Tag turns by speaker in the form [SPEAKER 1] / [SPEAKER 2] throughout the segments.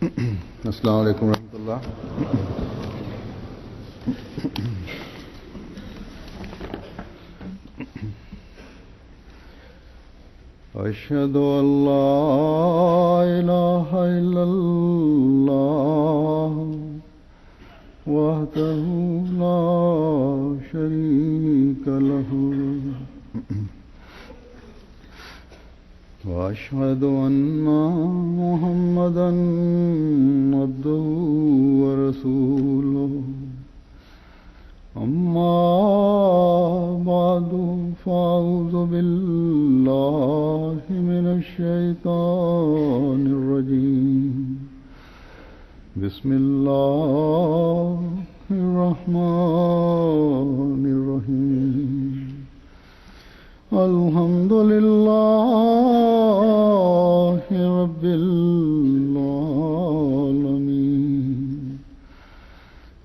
[SPEAKER 1] السلام علیکم ورحمۃ اللہ. اشہد ان لا الہ الا اللہ وحدہ لا شریک لہ واشهد ان محمدا عبده ورسوله اما بعد فاعوذ بالله من الشیطان الرجیم بسم اللہ الرحمن الرحیم الحمد للہ رب العالمین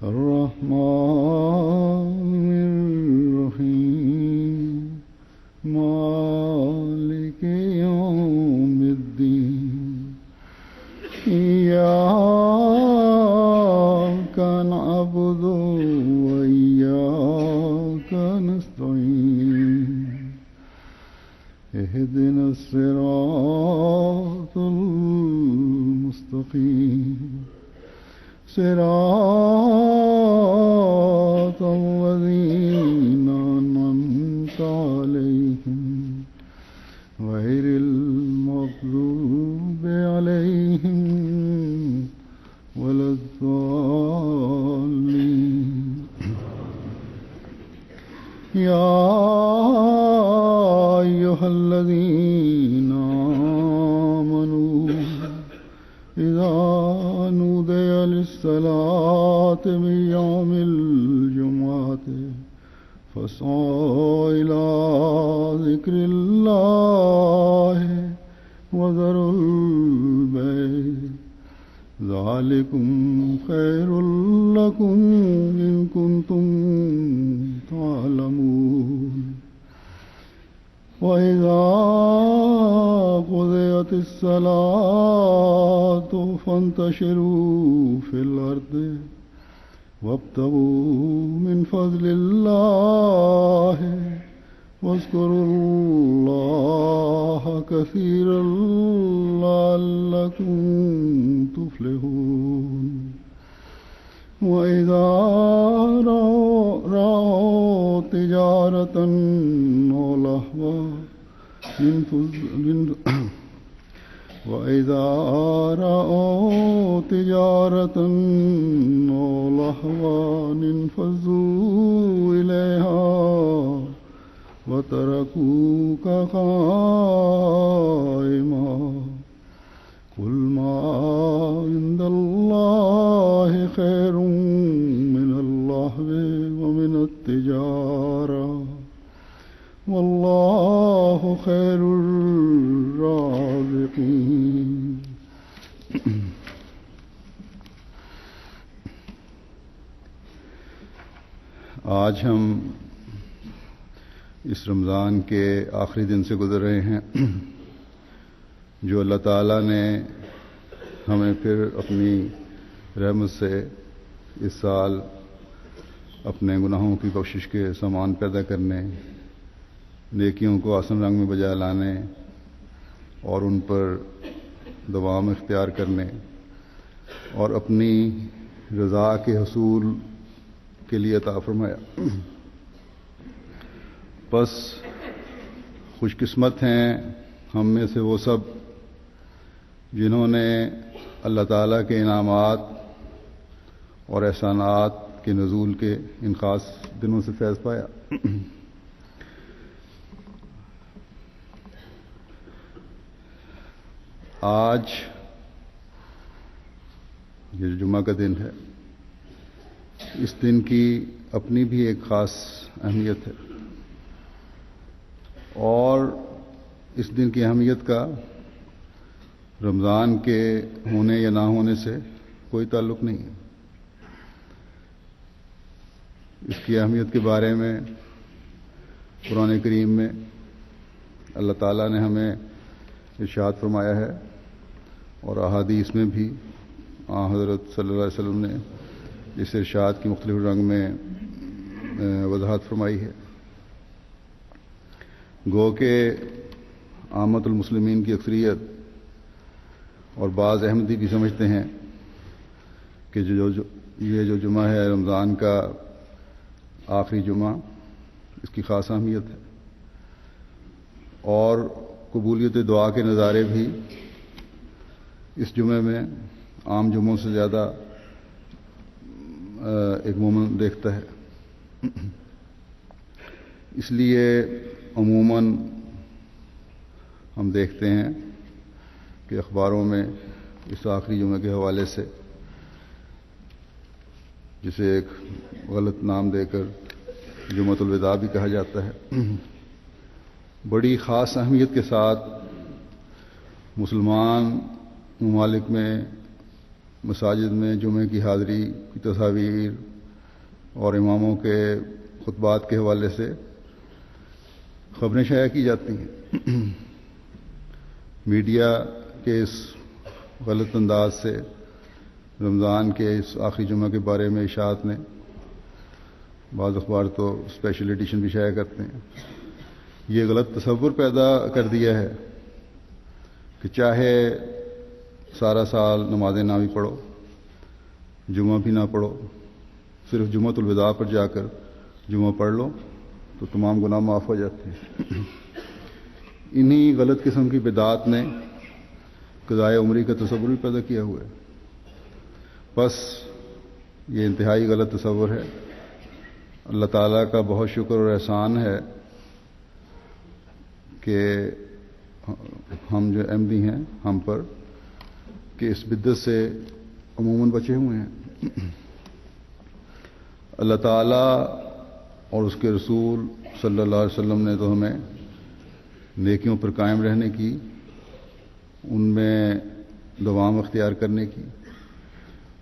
[SPEAKER 1] الرحمن الرحیم مالک یوم الدین ایاک نعبد وإیاک نستعین اهدنا الصراط المستقيم صراط الذين أنعمت عليهم غير المغضوب عليهم ولا الضالين. يا أيها الذين آمنوا إذا نودي للصلاة من يوم الجمعة فاسعوا إلى ذكر الله وذروا البيع ذلكم خير لكم إن كنتم تعلمون. وإذا قضيت الصلاة فانتشروا في الأرض وابتغوا من فضل الله واذكروا الله كثيرا لعلكم تفلحون. وإذا رأوا تجارة أو لهوا وإذا رأوا تجارة أو لهوا انفضوا إليها وتركوك قائما قل ما عند الله خير من اللهو ومن التجارة والله خير الرازقين. آج ہم اس رمضان کے آخری دن سے گزر رہے ہیں جو اللہ تعالیٰ نے ہمیں پھر اپنی رحمت سے اس سال اپنے گناہوں کی بخشش کے سامان پیدا کرنے، نیکیوں کو آسن رنگ میں بجا لانے اور ان پر دوام اختیار کرنے اور اپنی رضا کے حصول کے لیے عطا فرمایا. بس خوش قسمت ہیں ہم میں سے وہ سب جنہوں نے اللہ تعالیٰ کے انعامات اور احسانات کے نزول کے ان خاص دنوں سے فیض پایا. آج یہ جمعہ کا دن ہے، اس دن کی اپنی بھی ایک خاص اہمیت ہے اور اس دن کی اہمیت کا رمضان کے ہونے یا نہ ہونے سے کوئی تعلق نہیں ہے. اس کی اہمیت کے بارے میں قرآن کریم میں اللہ تعالیٰ نے ہمیں ارشاد فرمایا ہے اور احادیث میں بھی حضرت صلی اللہ علیہ وسلم نے اس ارشاد کی مختلف رنگ میں وضاحت فرمائی ہے. گو کہ عامت المسلمین کی اکثریت اور بعض احمدی بھی سمجھتے ہیں کہ یہ جو جمعہ ہے رمضان کا آخری جمعہ، اس کی خاص اہمیت ہے، اور قبولیت دعا کے نظارے بھی اس جمعے میں عام جمعوں سے زیادہ ایک مومن دیکھتا ہے. اس لیے عموماً ہم دیکھتے ہیں کہ اخباروں میں اس آخری جمعے کے حوالے سے، جسے ایک غلط نام دے کر جمعۃ الوداع بھی کہا جاتا ہے، بڑی خاص اہمیت کے ساتھ مسلمان ممالک میں مساجد میں جمعے کی حاضری کی تصاویر اور اماموں کے خطبات کے حوالے سے خبریں شائع کی جاتی ہیں. میڈیا کے اس غلط انداز سے رمضان کے اس آخری جمعہ کے بارے میں اشاعت نے، بعض اخبار تو اسپیشل ایڈیشن بھی شائع کرتے ہیں، یہ غلط تصور پیدا کر دیا ہے کہ چاہے سارا سال نمازیں نہ بھی پڑھو، جمعہ بھی نہ پڑھو، صرف جمعۃ الوداع پر جا کر جمعہ پڑھ لو تو تمام گناہ معاف ہو جاتے ہیں. انہی غلط قسم کی بدعات نے قضائے عمری کا تصور بھی پیدا کیا ہوا ہے. بس یہ انتہائی غلط تصور ہے. اللہ تعالیٰ کا بہت شکر اور احسان ہے کہ ہم جو احمدی ہیں ہم پر کہ اس بدعت سے عموماً بچے ہوئے ہیں. اللہ تعالیٰ اور اس کے رسول صلی اللہ علیہ وسلم نے تو ہمیں نیکیوں پر قائم رہنے کی، ان میں دوام اختیار کرنے کی،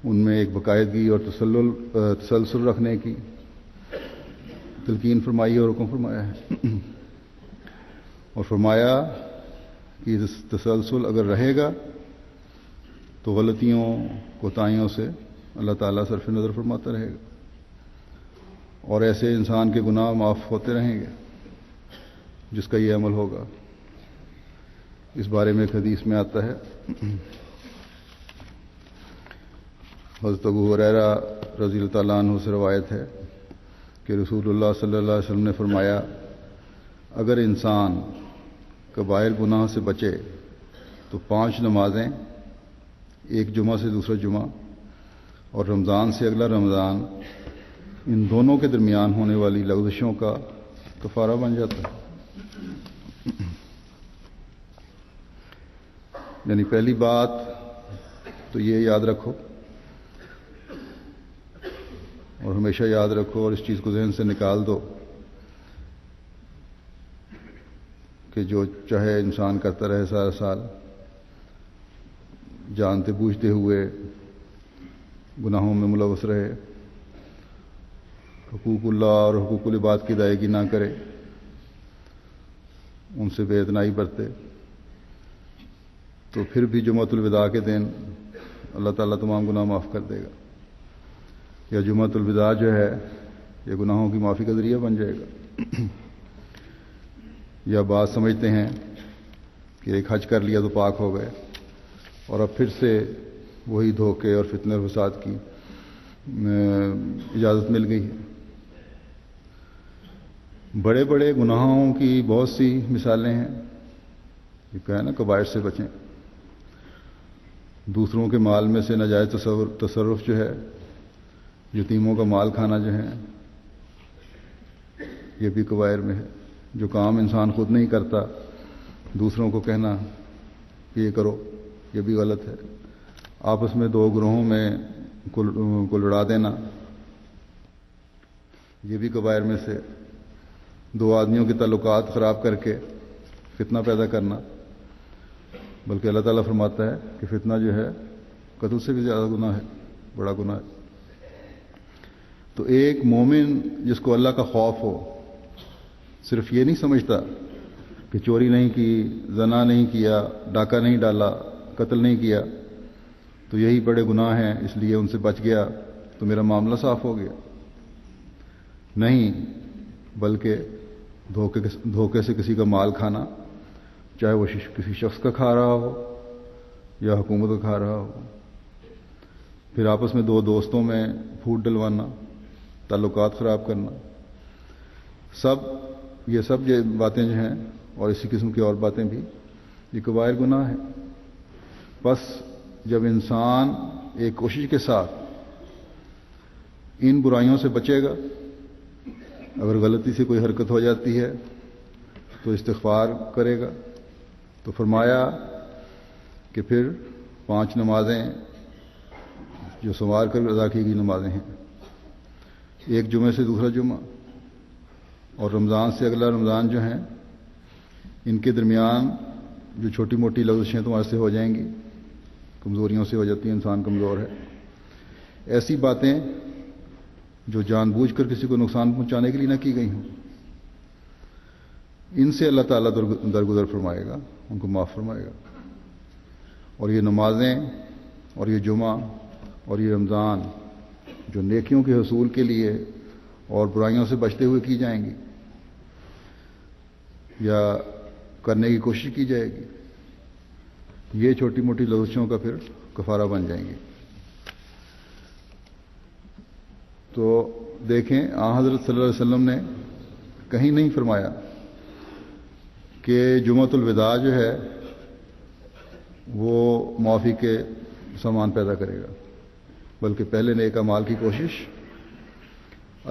[SPEAKER 1] ان میں ایک باقاعدگی اور تسلسل رکھنے کی تلقین فرمائی اور حکم فرمایا ہے. اور فرمایا کہ تسلسل اگر رہے گا تو غلطیوں کوتاہیوں سے اللہ تعالیٰ صرف نظر فرماتا رہے گا، اور ایسے انسان کے گناہ معاف ہوتے رہیں گے جس کا یہ عمل ہوگا. اس بارے میں ایک حدیث میں آتا ہے، حضرت ابو ہریرہ رضی اللہ تعالیٰ عنہ سے روایت ہے کہ رسول اللہ صلی اللہ علیہ وسلم نے فرمایا، اگر انسان کبائر گناہ سے بچے تو 5 نمازیں، ایک جمعہ سے دوسرا جمعہ اور رمضان سے اگلا رمضان، ان دونوں کے درمیان ہونے والی لغزشوں کا کفارہ بن جاتا ہے. یعنی پہلی بات تو یہ یاد رکھو اور ہمیشہ یاد رکھو اور اس چیز کو ذہن سے نکال دو کہ جو چاہے انسان کرتا رہے سارا سال، جانتے بوجھتے ہوئے گناہوں میں ملوث رہے، حقوق اللہ اور حقوق العباد کی ادائیگی نہ کرے، ان سے بے اتنائی برتے، تو پھر بھی جمعۃ الوداع کے دن اللہ تعالیٰ تمام گناہ معاف کر دے گا. یا جمعۃ الوداع جو ہے یہ گناہوں کی معافی کا ذریعہ بن جائے گا. یا بات سمجھتے ہیں کہ ایک حج کر لیا تو پاک ہو گئے، اور اب پھر سے وہی دھوکے اور فتنہ اور فساد کی اجازت مل گئی ہے. بڑے بڑے گناہوں کی بہت سی مثالیں ہیں. یہ کہا نا کبائر سے بچیں. دوسروں کے مال میں سے ناجائز تصرف جو ہے، یتیموں کا مال کھانا جو ہے، یہ بھی کبائر میں ہے. جو کام انسان خود نہیں کرتا دوسروں کو کہنا کہ یہ کرو، یہ بھی غلط ہے. آپس میں 2 گروہوں میں کو لڑا دینا، یہ بھی کبائر میں سے. 2 آدمیوں کے تعلقات خراب کر کے فتنہ پیدا کرنا، بلکہ اللہ تعالیٰ فرماتا ہے کہ فتنہ جو ہے قتل سے بھی زیادہ گناہ ہے، بڑا گناہ ہے. تو ایک مومن جس کو اللہ کا خوف ہو، صرف یہ نہیں سمجھتا کہ چوری نہیں کی، زنا نہیں کیا، ڈاکہ نہیں ڈالا، قتل نہیں کیا، تو یہی بڑے گناہ ہیں، اس لیے ان سے بچ گیا تو میرا معاملہ صاف ہو گیا. نہیں، بلکہ دھوکے سے کسی کا مال کھانا، چاہے وہ کسی شخص کا کھا رہا ہو یا حکومت کا کھا رہا ہو، پھر آپس میں دو دوستوں میں پھوٹ ڈلوانا، تعلقات خراب کرنا، یہ سب باتیں جو ہیں اور اسی قسم کی اور باتیں بھی یہ کبائر گناہ ہیں. بس جب انسان ایک کوشش کے ساتھ ان برائیوں سے بچے گا، اگر غلطی سے کوئی حرکت ہو جاتی ہے تو استغفار کرے گا، تو فرمایا کہ پھر 5 نمازیں جو سنوار کر ادا کی گئی نمازیں ہیں، ایک جمعے سے دوسرا جمعہ اور رمضان سے اگلا رمضان جو ہیں، ان کے درمیان جو چھوٹی موٹی لغزشیں تمہارے سے ہو جائیں گی، کمزوریوں سے ہو جاتی ہیں، انسان کمزور ہے، ایسی باتیں جو جان بوجھ کر کسی کو نقصان پہنچانے کے لیے نہ کی گئی ہوں، ان سے اللہ تعالیٰ درگزر فرمائے گا، ان کو معاف فرمائے گا. اور یہ نمازیں اور یہ جمعہ اور یہ رمضان جو نیکیوں کے حصول کے لیے اور برائیوں سے بچتے ہوئے کی جائیں گی یا کرنے کی کوشش کی جائے گی، یہ چھوٹی موٹی لغزشوں کا پھر کفارہ بن جائیں گی. تو دیکھیں حضرت صلی اللہ علیہ وسلم نے کہیں نہیں فرمایا کہ جمعۃ الوداع جو ہے وہ معافی کے سامان پیدا کرے گا، بلکہ پہلے نیک اعمال کی کوشش،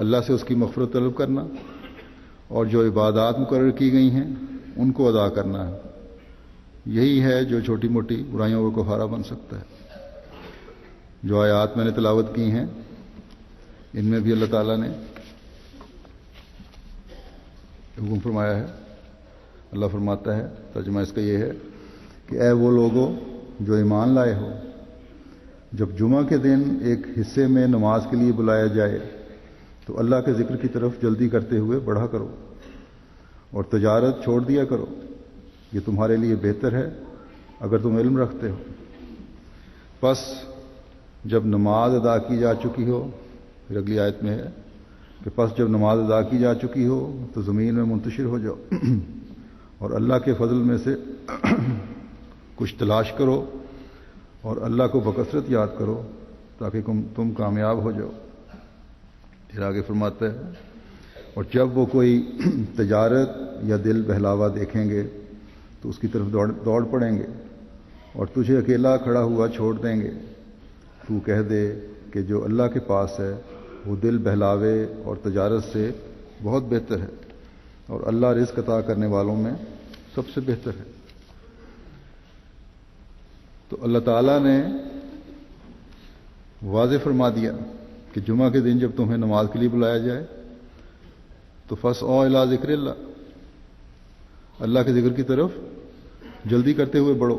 [SPEAKER 1] اللہ سے اس کی مغفرت طلب کرنا اور جو عبادات مقرر کی گئی ہیں ان کو ادا کرنا ہے. یہی ہے جو چھوٹی موٹی برائیوں کا کفارہ بن سکتا ہے. جو آیات میں نے تلاوت کی ہیں ان میں بھی اللہ تعالیٰ نے حکم فرمایا ہے. اللہ فرماتا ہے، ترجمہ اس کا یہ ہے کہ اے وہ لوگوں جو ایمان لائے ہو، جب جمعہ کے دن ایک حصے میں نماز کے لیے بلایا جائے تو اللہ کے ذکر کی طرف جلدی کرتے ہوئے بڑھا کرو اور تجارت چھوڑ دیا کرو، یہ تمہارے لیے بہتر ہے اگر تم علم رکھتے ہو. پس جب نماز ادا کی جا چکی ہو، پھر اگلی آیت میں ہے کہ پس جب نماز ادا کی جا چکی ہو تو زمین میں منتشر ہو جاؤ اور اللہ کے فضل میں سے کچھ تلاش کرو اور اللہ کو بکثرت یاد کرو تاکہ تم کامیاب ہو جاؤ. پھر آگے فرماتا ہے اور جب وہ کوئی تجارت یا دل بہلاوا دیکھیں گے تو اس کی طرف دوڑ پڑیں گے اور تجھے اکیلا کھڑا ہوا چھوڑ دیں گے. تو کہہ دے کہ جو اللہ کے پاس ہے وہ دل بہلاوے اور تجارت سے بہت بہتر ہے اور اللہ رزق عطا کرنے والوں میں سب سے بہتر ہے. تو اللہ تعالیٰ نے واضح فرما دیا کہ جمعہ کے دن جب تمہیں نماز کے لیے بلایا جائے تو فسعوا الی ذکر اللہ، اللہ کے ذکر کی طرف جلدی کرتے ہوئے بڑھو.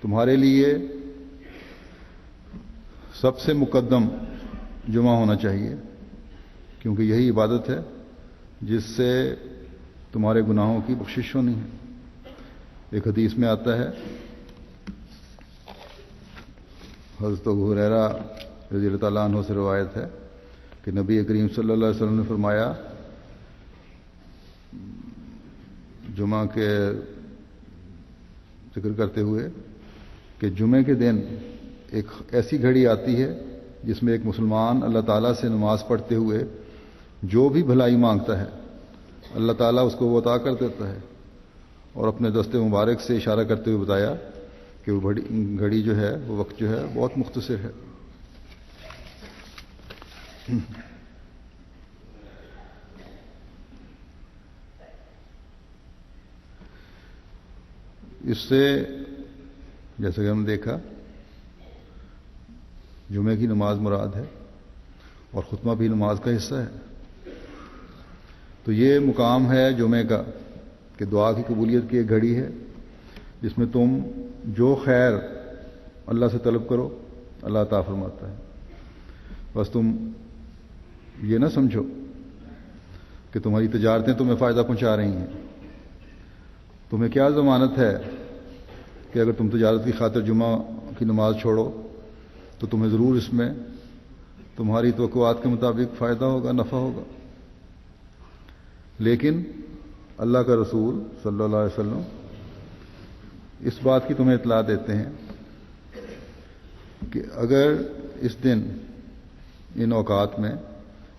[SPEAKER 1] تمہارے لیے سب سے مقدم جمعہ ہونا چاہیے، کیونکہ یہی عبادت ہے جس سے تمہارے گناہوں کی بخشش ہونی ہے. ایک حدیث میں آتا ہے، حضرت ابو ہریرہ رضی اللہ تعالیٰ عنہ سے روایت ہے کہ نبی کریم صلی اللہ علیہ وسلم نے فرمایا جمعہ کے ذکر کرتے ہوئے کہ جمعے کے دن ایک ایسی گھڑی آتی ہے جس میں ایک مسلمان اللہ تعالیٰ سے نماز پڑھتے ہوئے جو بھی بھلائی مانگتا ہے اللہ تعالیٰ اس کو وہ عطا کر دیتا ہے. اور اپنے دست مبارک سے اشارہ کرتے ہوئے بتایا کہ وہ گھڑی جو ہے، وہ وقت جو ہے بہت مختصر ہے. اس سے جیسا کہ ہم نے دیکھا جمعے کی نماز مراد ہے اور خطبہ بھی نماز کا حصہ ہے. تو یہ مقام ہے جمعے کا کہ دعا کی قبولیت کی ایک گھڑی ہے جس میں تم جو خیر اللہ سے طلب کرو اللہ عطا فرماتا ہے. بس تم یہ نہ سمجھو کہ تمہاری تجارتیں تمہیں فائدہ پہنچا رہی ہیں. تمہیں کیا ضمانت ہے کہ اگر تم تجارت کی خاطر جمعہ کی نماز چھوڑو تو تمہیں ضرور اس میں تمہاری توقعات کے مطابق فائدہ ہوگا، نفع ہوگا. لیکن اللہ کا رسول صلی اللہ علیہ وسلم اس بات کی تمہیں اطلاع دیتے ہیں کہ اگر اس دن ان اوقات میں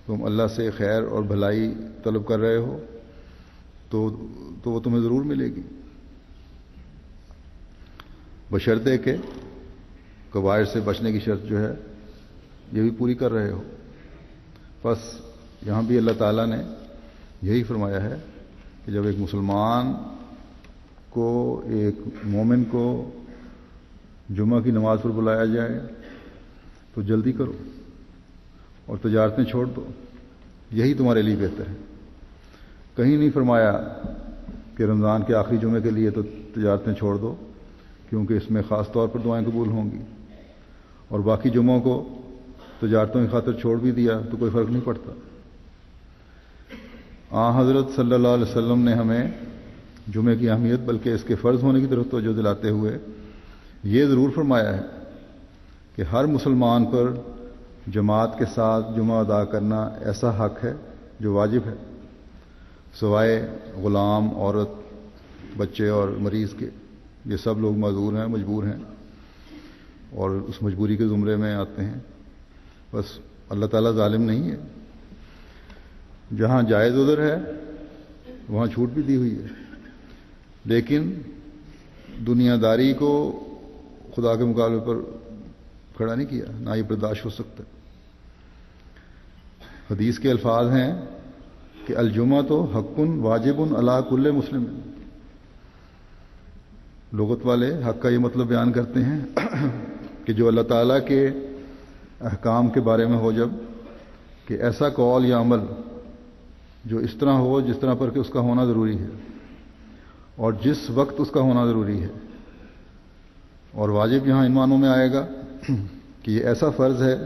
[SPEAKER 1] تم اللہ سے خیر اور بھلائی طلب کر رہے ہو تو وہ تمہیں ضرور ملے گی، بشرطے کہ کبائر سے بچنے کی شرط جو ہے یہ بھی پوری کر رہے ہو. بس یہاں بھی اللہ تعالیٰ نے یہی فرمایا ہے کہ جب ایک مسلمان کو، ایک مومن کو جمعہ کی نماز پر بلایا جائے تو جلدی کرو اور تجارتیں چھوڑ دو، یہی تمہارے لیے بہتر ہے. کہیں نہیں فرمایا کہ رمضان کے آخری جمعے کے لیے تو تجارتیں چھوڑ دو کیونکہ اس میں خاص طور پر دعائیں قبول ہوں گی، اور باقی جمعوں کو تجارتوں کی خاطر چھوڑ بھی دیا تو کوئی فرق نہیں پڑتا. حضرت صلی اللہ علیہ وسلم نے ہمیں جمعے کی اہمیت بلکہ اس کے فرض ہونے کی طرف توجہ دلاتے ہوئے یہ ضرور فرمایا ہے کہ ہر مسلمان پر جماعت کے ساتھ جمعہ ادا کرنا ایسا حق ہے جو واجب ہے، سوائے غلام، عورت، بچے اور مریض کے. یہ سب لوگ معذور ہیں، مجبور ہیں اور اس مجبوری کے زمرے میں آتے ہیں. بس اللہ تعالیٰ ظالم نہیں ہے، جہاں جائز عذر ہے وہاں چھوٹ بھی دی ہوئی ہے، لیکن دنیا داری کو خدا کے مقابلے پر کھڑا نہیں کیا، نہ یہ برداشت ہو سکتا. حدیث کے الفاظ ہیں کہ الجمعہ تو حق واجب علی کل مسلم. لغت والے حق کا یہ مطلب بیان کرتے ہیں کہ جو اللہ تعالیٰ کے احکام کے بارے میں ہو، جب کہ ایسا قول یا عمل جو اس طرح ہو جس طرح پر کہ اس کا ہونا ضروری ہے اور جس وقت اس کا ہونا ضروری ہے. اور واجب یہاں ان معنوں میں آئے گا کہ یہ ایسا فرض ہے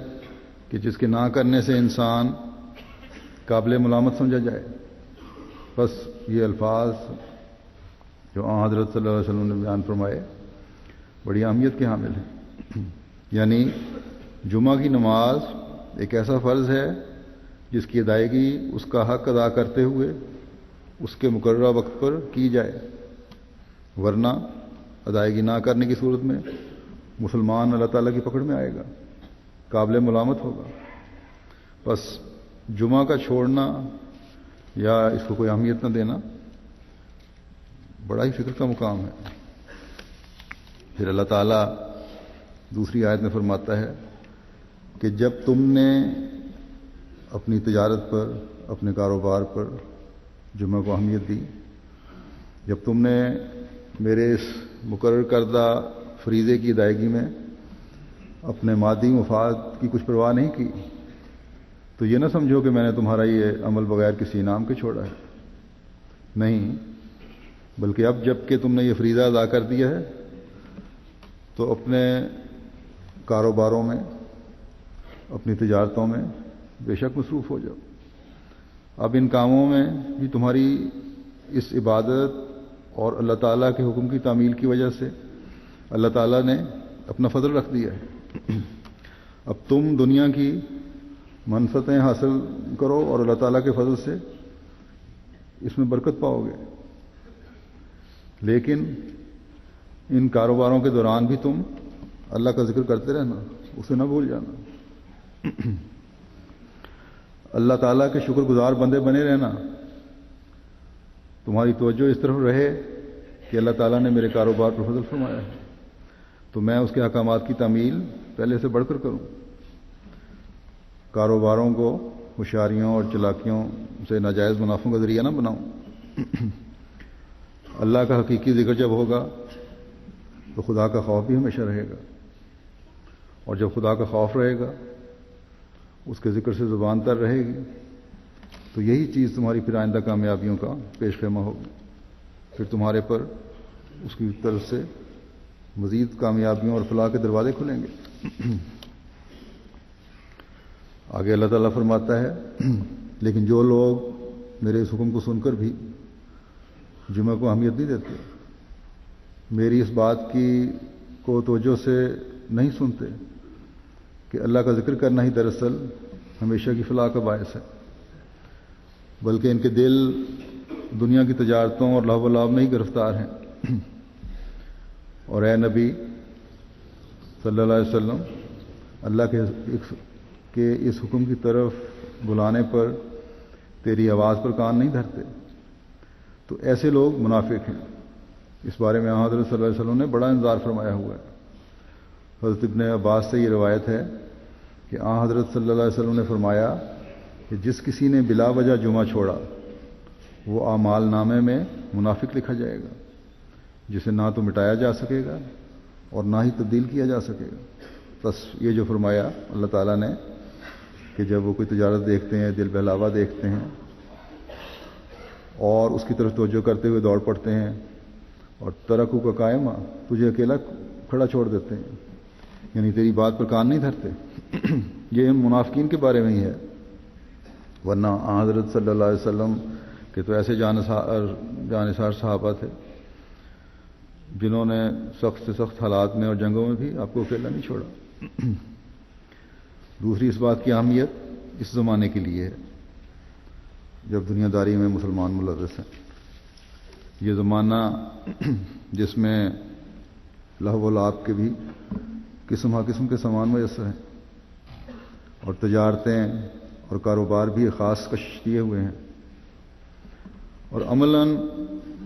[SPEAKER 1] کہ جس کے نہ کرنے سے انسان قابل ملامت سمجھا جائے. بس یہ الفاظ جو حضرت صلی اللہ علیہ وسلم نے بیان فرمائے بڑی اہمیت کے حامل ہیں. یعنی جمعہ کی نماز ایک ایسا فرض ہے جس کی ادائیگی اس کا حق ادا کرتے ہوئے اس کے مقررہ وقت پر کی جائے، ورنہ ادائیگی نہ کرنے کی صورت میں مسلمان اللہ تعالیٰ کی پکڑ میں آئے گا، قابل ملامت ہوگا. بس جمعہ کا چھوڑنا یا اس کو کوئی اہمیت نہ دینا بڑا ہی فکر کا مقام ہے. پھر اللہ تعالیٰ دوسری آیت میں فرماتا ہے کہ جب تم نے اپنی تجارت پر، اپنے کاروبار پر جمعہ کو اہمیت دی، جب تم نے میرے اس مقرر کردہ فریضے کی ادائیگی میں اپنے مادی مفاد کی کچھ پرواہ نہیں کی، تو یہ نہ سمجھو کہ میں نے تمہارا یہ عمل بغیر کسی انعام کے چھوڑا ہے. نہیں، بلکہ اب جب کہ تم نے یہ فریضہ ادا کر دیا ہے تو اپنے کاروباروں میں، اپنی تجارتوں میں بے شک مصروف ہو جاؤ. اب ان کاموں میں بھی تمہاری اس عبادت اور اللہ تعالیٰ کے حکم کی تعمیل کی وجہ سے اللہ تعالیٰ نے اپنا فضل رکھ دیا ہے. اب تم دنیا کی منفعتیں حاصل کرو اور اللہ تعالیٰ کے فضل سے اس میں برکت پاؤ گے، لیکن ان کاروباروں کے دوران بھی تم اللہ کا ذکر کرتے رہنا، اسے نہ بھول جانا. اللہ تعالیٰ کے شکر گزار بندے بنے رہنا. تمہاری توجہ اس طرف رہے کہ اللہ تعالیٰ نے میرے کاروبار پر فضل فرمایا ہے تو میں اس کے احکامات کی تعمیل پہلے سے بڑھ کر کروں. کاروباروں کو ہوشیاریوں اور چلاکیوں سے ناجائز منافعوں کا ذریعہ نہ بناؤں. اللہ کا حقیقی ذکر جب ہوگا تو خدا کا خوف بھی ہمیشہ رہے گا، اور جب خدا کا خوف رہے گا، اس کے ذکر سے زبان تر رہے گی، تو یہی چیز تمہاری پھر آئندہ کامیابیوں کا پیش خیمہ ہوگی. پھر تمہارے پر اس کی طرف سے مزید کامیابیوں اور فلاح کے دروازے کھلیں گے. آگے اللہ تعالیٰ فرماتا ہے لیکن جو لوگ میرے اس حکم کو سن کر بھی جمعہ کو اہمیت نہیں دیتے، میری اس بات کی کو توجہ سے نہیں سنتے کہ اللہ کا ذکر کرنا ہی دراصل ہمیشہ کی فلاح کا باعث ہے، بلکہ ان کے دل دنیا کی تجارتوں اور لہو و لعب میں ہی گرفتار ہیں۔ اور اے نبی صلی اللہ علیہ وسلم، اللہ کے اس حکم کی طرف بلانے پر تیری آواز پر کان نہیں دھرتے، تو ایسے لوگ منافق ہیں۔ اس بارے میں حضرت صلی اللہ علیہ وسلم نے بڑا انذار فرمایا ہوا ہے۔ حضرت ابن عباس سے یہ روایت ہے کہ حضرت صلی اللہ علیہ وسلم نے فرمایا کہ جس کسی نے بلا وجہ جمعہ چھوڑا وہ اعمال نامے میں منافق لکھا جائے گا، جسے نہ تو مٹایا جا سکے گا اور نہ ہی تبدیل کیا جا سکے گا۔ بس یہ جو فرمایا اللہ تعالیٰ نے کہ جب وہ کوئی تجارت دیکھتے ہیں، دل بہلاوا دیکھتے ہیں اور اس کی طرف توجہ کرتے ہوئے دوڑ پڑتے ہیں اور ترکو کا قائمہ، تجھے اکیلا کھڑا چھوڑ دیتے ہیں، یعنی تیری بات پر کان نہیں دھرتے۔ یہ ان منافقین کے بارے میں ہی ہے، ورنہ حضرت صلی اللہ علیہ وسلم کے تو ایسے جانثار صحابہ تھے جنہوں نے سخت سے سخت حالات میں اور جنگوں میں بھی آپ کو اکیلا نہیں چھوڑا۔ دوسری اس بات کی اہمیت اس زمانے کے لیے ہے جب دنیا داری میں مسلمان ملوث ہیں۔ یہ زمانہ جس میں لہو و لعب کے بھی قسم قسم کے سامان میسر ہیں اور تجارتیں اور کاروبار بھی خاص کشش کیے ہوئے ہیں، اور عملاً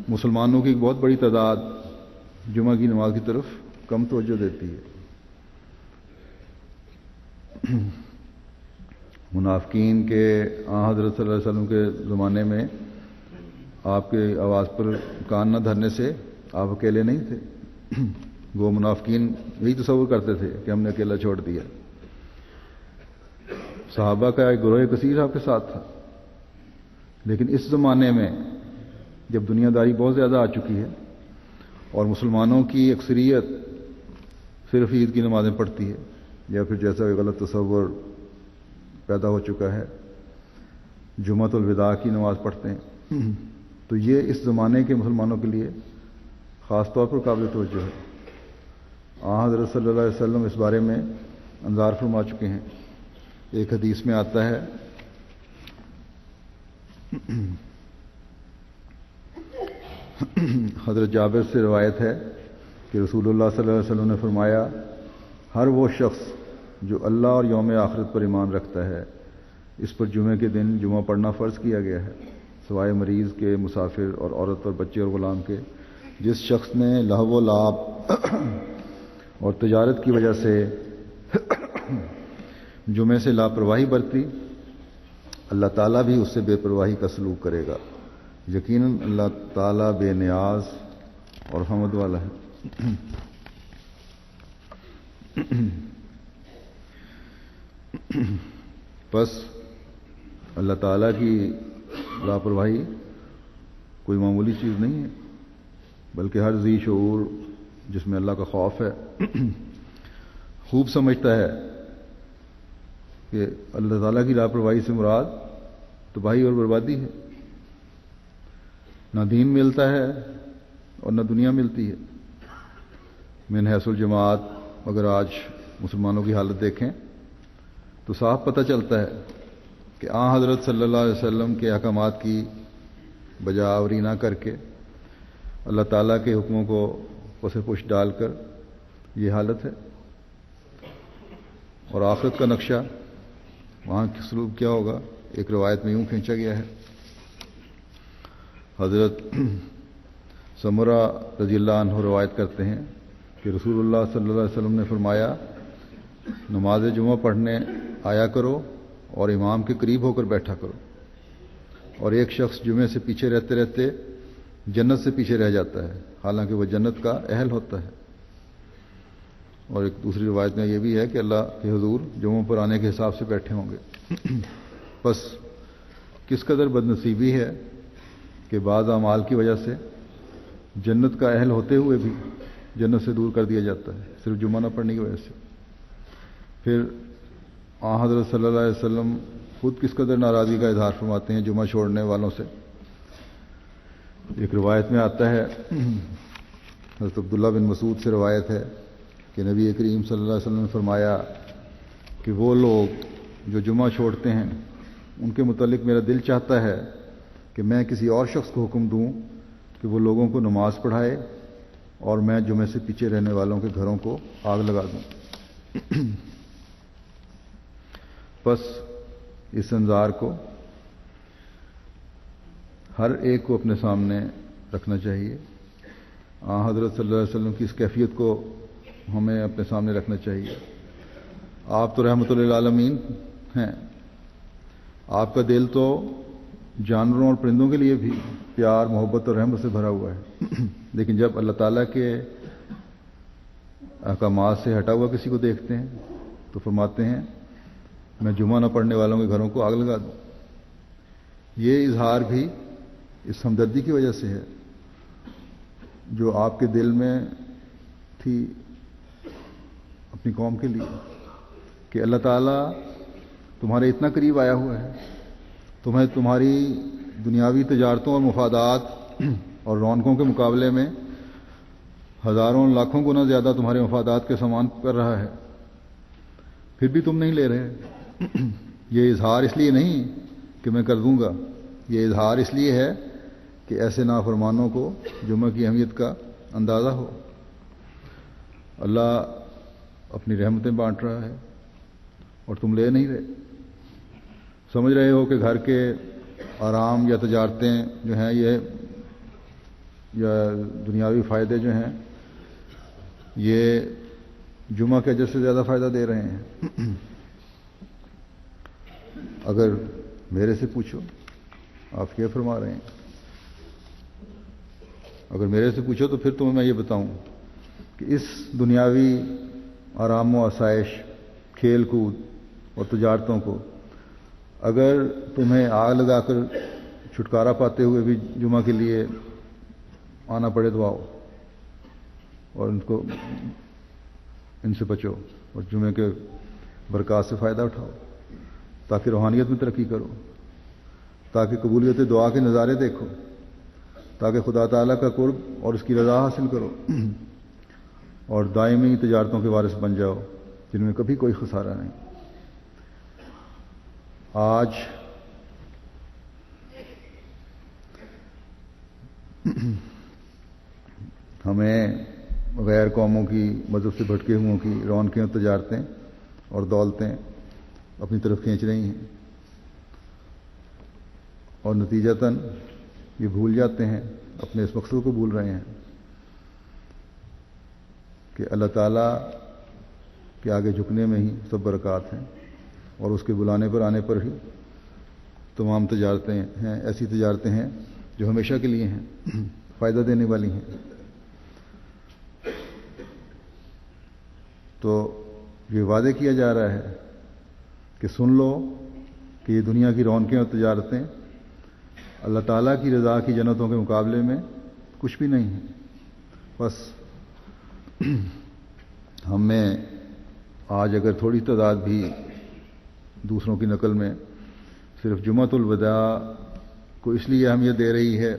[SPEAKER 1] مسلمانوں کی ایک بہت بڑی تعداد جمعہ کی نماز کی طرف کم توجہ دیتی ہے۔ منافقین کے حضرت صلی اللہ علیہ وسلم کے زمانے میں آپ کے آواز پر کان نہ دھرنے سے آپ اکیلے نہیں تھے۔ وہ منافقین یہی تصور کرتے تھے کہ ہم نے اکیلا چھوڑ دیا۔ صحابہ کا ایک گروہ کثیر آپ کے ساتھ تھا، لیکن اس زمانے میں جب دنیا داری بہت زیادہ آ چکی ہے اور مسلمانوں کی اکثریت صرف عید کی نمازیں پڑھتی ہے، یا پھر جیسا کہ غلط تصور پیدا ہو چکا ہے جمعۃ الوداع کی نماز پڑھتے ہیں، تو یہ اس زمانے کے مسلمانوں کے لیے خاص طور پر قابل توجہ ہے۔ حضرت صلی اللہ علیہ وسلم اس بارے میں انذار فرما چکے ہیں۔ ایک حدیث میں آتا ہے حضرت جابر سے روایت ہے کہ رسول اللہ صلی اللہ علیہ وسلم نے فرمایا، ہر وہ شخص جو اللہ اور یوم آخرت پر ایمان رکھتا ہے اس پر جمعے کے دن جمعہ پڑھنا فرض کیا گیا ہے، سوائے مریض کے، مسافر اور عورت اور بچے اور غلام کے۔ جس شخص نے لہو و لعب اور تجارت کی وجہ سے جمعے سے لاپرواہی برتی، اللہ تعالیٰ بھی اس سے بے پرواہی کا سلوک کرے گا۔ یقیناً اللہ تعالیٰ بے نیاز اور حمد والا ہے۔ بس اللہ تعالیٰ کی لاپرواہی کوئی معمولی چیز نہیں ہے، بلکہ ہر ذی شعور جس میں اللہ کا خوف ہے خوب سمجھتا ہے کہ اللہ تعالیٰ کی لاپرواہی سے مراد تباہی اور بربادی ہے۔ نہ دین ملتا ہے اور نہ دنیا ملتی ہے۔ من حیث الجماعت اگر آج مسلمانوں کی حالت دیکھیں تو صاف پتہ چلتا ہے کہ حضرت صلی اللہ علیہ وسلم کے احکامات کی بجاوری نہ کر کے اللہ تعالیٰ کے حکموں کو پس پش ڈال کر یہ حالت ہے۔ اور آخرت کا نقشہ وہاں کی سلوک کیا ہوگا؟ ایک روایت میں یوں کھینچا گیا ہے، حضرت سمرہ رضی اللہ عنہ روایت کرتے ہیں کہ رسول اللہ صلی اللہ علیہ وسلم نے فرمایا، نماز جمعہ پڑھنے آیا کرو اور امام کے قریب ہو کر بیٹھا کرو، اور ایک شخص جمعے سے پیچھے رہتے رہتے جنت سے پیچھے رہ جاتا ہے حالانکہ وہ جنت کا اہل ہوتا ہے۔ اور ایک دوسری روایت میں یہ بھی ہے کہ اللہ کے حضور جمعوں پر آنے کے حساب سے بیٹھے ہوں گے۔ بس کس قدر بدنصیبی ہے کہ بعض اعمال کی وجہ سے جنت کا اہل ہوتے ہوئے بھی جنت سے دور کر دیا جاتا ہے صرف جمعہ نہ پڑھنے کی وجہ سے۔ پھر حضرت صلی اللہ علیہ وسلم خود کس قدر ناراضگی کا اظہار فرماتے ہیں جمعہ چھوڑنے والوں سے۔ ایک روایت میں آتا ہے، حضرت عبداللہ بن مسعود سے روایت ہے کہ نبی کریم صلی اللہ علیہ وسلم نے فرمایا کہ وہ لوگ جو جمعہ چھوڑتے ہیں ان کے متعلق میرا دل چاہتا ہے کہ میں کسی اور شخص کو حکم دوں کہ وہ لوگوں کو نماز پڑھائے اور میں جمعے سے پیچھے رہنے والوں کے گھروں کو آگ لگا دوں۔ بس اس انظار کو ہر ایک کو اپنے سامنے رکھنا چاہیے۔ حضرت صلی اللہ علیہ وسلم کی اس کیفیت کو ہمیں اپنے سامنے رکھنا چاہیے۔ آپ تو رحمت للعالمین ہیں، آپ کا دل تو جانوروں اور پرندوں کے لیے بھی پیار، محبت اور رحمت سے بھرا ہوا ہے، لیکن جب اللہ تعالیٰ کے احکامات سے ہٹا ہوا کسی کو دیکھتے ہیں تو فرماتے ہیں میں جمعہ نہ پڑھنے والوں کے گھروں کو آگ لگا دوں۔ یہ اظہار بھی اس ہمدردی کی وجہ سے ہے جو آپ کے دل میں تھی اپنی قوم کے لیے، کہ اللہ تعالیٰ تمہارے اتنا قریب آیا ہوا ہے، تمہیں تمہاری دنیاوی تجارتوں اور مفادات اور رونقوں کے مقابلے میں ہزاروں لاکھوں گنا زیادہ تمہارے مفادات کے سامان کر رہا ہے، پھر بھی تم نہیں لے رہے۔ یہ اظہار اس لیے نہیں کہ میں کر دوں گا، یہ اظہار اس لیے ہے کہ ایسے نافرمانوں کو جمعہ کی اہمیت کا اندازہ ہو۔ اللہ اپنی رحمتیں بانٹ رہا ہے اور تم لے نہیں رہے، سمجھ رہے ہو کہ گھر کے آرام یا تجارتیں جو ہیں یہ یا دنیاوی فائدے جو ہیں یہ جمعہ کے اجر سے زیادہ فائدہ دے رہے ہیں۔ اگر میرے سے پوچھو آپ کیا فرما رہے ہیں، اگر میرے سے پوچھو تو پھر تمہیں میں یہ بتاؤں کہ اس دنیاوی آرام و آسائش، کھیل کود اور تجارتوں کو اگر تمہیں آگ لگا کر چھٹکارا پاتے ہوئے بھی جمعہ کے لیے آنا پڑے تو آؤ اور ان سے بچو اور جمعے کے برکات سے فائدہ اٹھاؤ، تاکہ روحانیت میں ترقی کرو، تاکہ قبولیت دعا کے نظارے دیکھو، تاکہ خدا تعالیٰ کا قرب اور اس کی رضا حاصل کرو اور دائمی تجارتوں کے وارث بن جاؤ جن میں کبھی کوئی خسارہ نہیں۔ آج ہمیں غیر قوموں کی مذہب سے بھٹکے ہوئوں کی رونقیں اور تجارتیں اور دولتیں اپنی طرف کھینچ رہی ہیں اور نتیجتاً یہ بھول جاتے ہیں، اپنے اس مقصد کو بھول رہے ہیں کہ اللہ تعالیٰ کے آگے جھکنے میں ہی سب برکات ہیں اور اس کے بلانے پر آنے پر ہی تمام تجارتیں ہیں، ایسی تجارتیں ہیں جو ہمیشہ کے لیے ہیں، فائدہ دینے والی ہیں۔ تو یہ وعدے کیا جا رہا ہے کہ سن لو کہ یہ دنیا کی رونقیں اور تجارتیں اللہ تعالیٰ کی رضا کی جنتوں کے مقابلے میں کچھ بھی نہیں ہیں۔ بس ہم میں آج اگر تھوڑی تعداد بھی دوسروں کی نقل میں صرف جمعۃ الوداع کو اس لیے اہمیت دے رہی ہے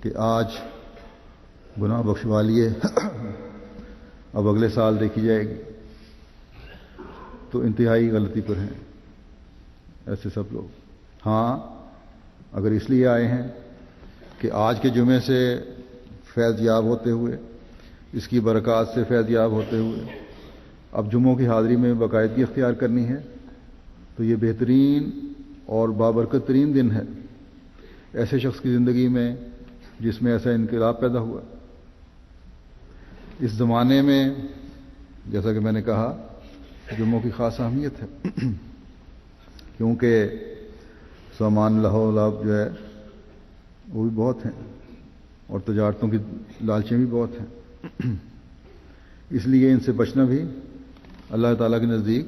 [SPEAKER 1] کہ آج گناہ بخشوا لیے اب اگلے سال دیکھی جائے گی، تو انتہائی غلطی پر ہیں ایسے سب لوگ۔ ہاں اگر اس لیے آئے ہیں کہ آج کے جمعے سے فیض یاب ہوتے ہوئے، اس کی برکات سے فیض یاب ہوتے ہوئے اب جمعوں کی حاضری میں باقاعدگی اختیار کرنی ہے، تو یہ بہترین اور بابرکت ترین دن ہے ایسے شخص کی زندگی میں جس میں ایسا انقلاب پیدا ہوا۔ اس زمانے میں جیسا کہ میں نے کہا جمعوں کی خاص اہمیت ہے، کیونکہ سامان لہو لعب جو ہے وہ بھی بہت ہیں اور تجارتوں کی لالچیں بھی بہت ہیں، اس لیے ان سے بچنا بھی اللہ تعالیٰ کے نزدیک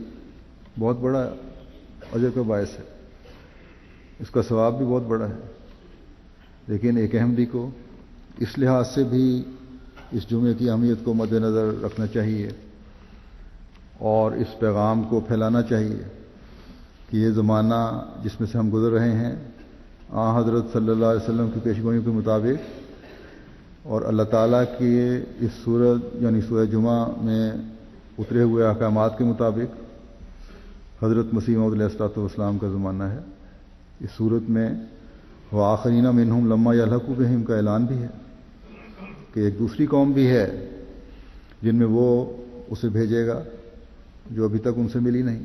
[SPEAKER 1] بہت بڑا اجر کا باعث ہے، اس کا ثواب بھی بہت بڑا ہے۔ لیکن ایک احمدی کو اس لحاظ سے بھی اس جمعے کی اہمیت کو مد نظر رکھنا چاہیے اور اس پیغام کو پھیلانا چاہیے کہ یہ زمانہ جس میں سے ہم گزر رہے ہیں حضرت صلی اللہ علیہ وسلم کی پیشگوئیوں کے مطابق اور اللہ تعالیٰ کی اس سورت یعنی سورہ جمعہ میں اترے ہوئے احکامات کے مطابق حضرت مسیح موعود علیہ السلام کا زمانہ ہے. اس صورت میں وآخرین منہم لما یلحقوا بہم کا اعلان بھی ہے کہ ایک دوسری قوم بھی ہے جن میں وہ اسے بھیجے گا جو ابھی تک ان سے ملی نہیں.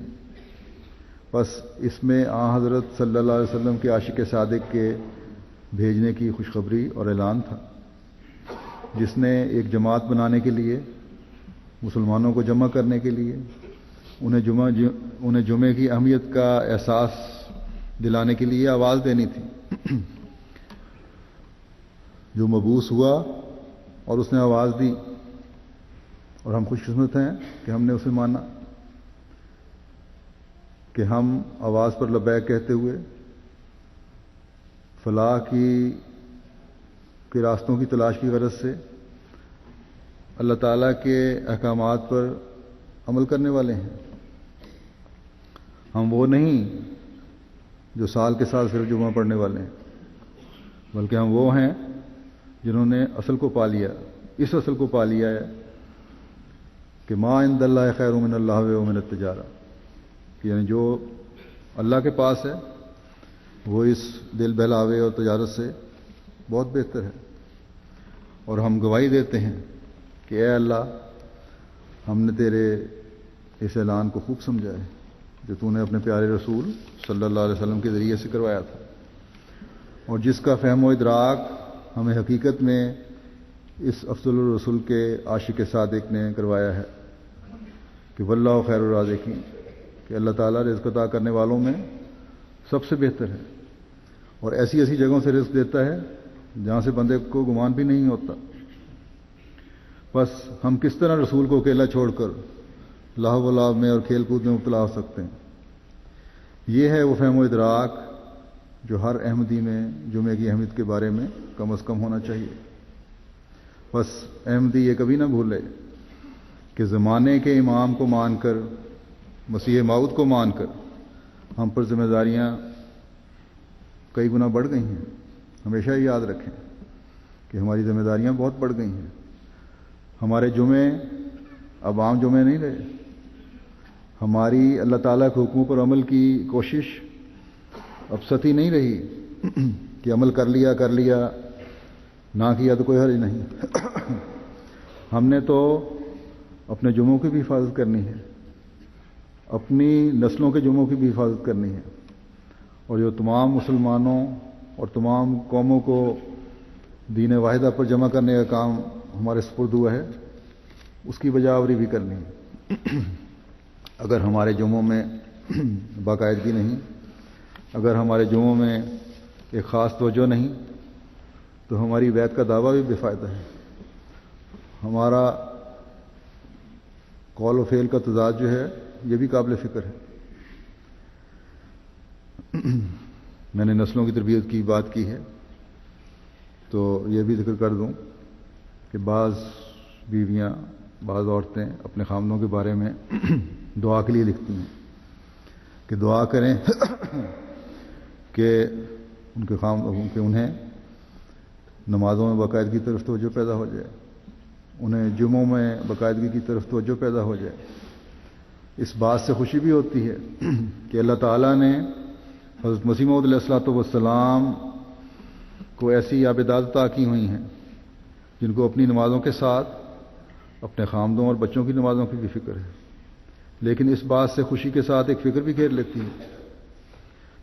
[SPEAKER 1] بس اس میں حضرت صلی اللہ علیہ وسلم کے عاشق صادق کے بھیجنے کی خوشخبری اور اعلان تھا، جس نے ایک جماعت بنانے کے لیے، مسلمانوں کو جمع کرنے کے لیے، انہیں جمعے کی اہمیت کا احساس دلانے کے لیے آواز دینی تھی. جو مبعوث ہوا اور اس نے آواز دی، اور ہم خوش قسمت ہیں کہ ہم نے اسے مانا، کہ ہم آواز پر لبیک کہتے ہوئے فلاح کے راستوں کی تلاش کی غرض سے اللہ تعالیٰ کے احکامات پر عمل کرنے والے ہیں. ہم وہ نہیں جو سال کے سال صرف جمعہ پڑھنے والے ہیں، بلکہ ہم وہ ہیں جنہوں نے اصل کو پا لیا. اس اصل کو پا لیا ہے کہ ما عند اللہ خیر من اللہ و من التجارہ، یعنی جو اللہ کے پاس ہے وہ اس دل بہلاوے اور تجارت سے بہت بہتر ہے. اور ہم گواہی دیتے ہیں کہ اے اللہ، ہم نے تیرے اس اعلان کو خوب سمجھا ہے جو تو نے اپنے پیارے رسول صلی اللہ علیہ وسلم کے ذریعے سے کروایا تھا، اور جس کا فہم و ادراک ہمیں حقیقت میں اس افضل الرسول کے عاشق صادق نے کروایا ہے کہ واللہ خیر الرازقین، کہ اللہ تعالیٰ رزق عطا کرنے والوں میں سب سے بہتر ہے، اور ایسی ایسی جگہوں سے رزق دیتا ہے جہاں سے بندے کو گمان بھی نہیں ہوتا. بس ہم کس طرح رسول کو اکیلا چھوڑ کر لاہو و لعب میں اور کھیل کود میں مبتلا ہو سکتے ہیں؟ یہ ہے وہ فہم و ادراک جو ہر احمدی میں جمعے کی اہمیت کے بارے میں کم از کم ہونا چاہیے. بس احمدی یہ کبھی نہ بھولے کہ زمانے کے امام کو مان کر، مسیح موعود کو مان کر ہم پر ذمہ داریاں کئی گنا بڑھ گئی ہیں. ہمیشہ یہ یاد رکھیں کہ ہماری ذمہ داریاں بہت بڑھ گئی ہیں. ہمارے جمعے اب عام جمعے نہیں رہے. ہماری اللہ تعالیٰ کے حکموں پر عمل کی کوشش اب سطحی نہیں رہی کہ عمل کر لیا نہ کیا تو کوئی حرج نہیں. ہم نے تو اپنے جمعوں کی بھی حفاظت کرنی ہے، اپنی نسلوں کے جمعوں کی بھی حفاظت کرنی ہے، اور جو تمام مسلمانوں اور تمام قوموں کو دین واحدہ پر جمع کرنے کا کام ہمارے سپرد ہوا ہے، اس کی بجاوری بھی کرنی ہے. اگر ہمارے جمعوں میں باقاعدگی نہیں، اگر ہمارے جمعوں میں ایک خاص توجہ نہیں، تو ہماری بیعت کا دعویٰ بھی بے فائدہ ہے. ہمارا قول و فعل کا تضاد جو ہے یہ بھی قابل فکر ہے. میں نے نسلوں کی تربیت کی بات کی ہے تو یہ بھی ذکر کر دوں کہ بعض بیویاں، بعض عورتیں اپنے خامدوں کے بارے میں دعا کے لیے لکھتی ہیں کہ دعا کریں کہ ان کے کہ انہیں نمازوں میں باقاعدگی کی طرف توجہ پیدا ہو جائے، انہیں جمعوں میں باقاعدگی کی طرف توجہ پیدا ہو جائے. اس بات سے خوشی بھی ہوتی ہے کہ اللہ تعالیٰ نے حضرت مسیح موعود علیہ السلام کو ایسی عابدات عطا کی ہوئی ہیں جن کو اپنی نمازوں کے ساتھ اپنے خامدوں اور بچوں کی نمازوں کی بھی فکر ہے. لیکن اس بات سے خوشی کے ساتھ ایک فکر بھی گھیر لیتی ہے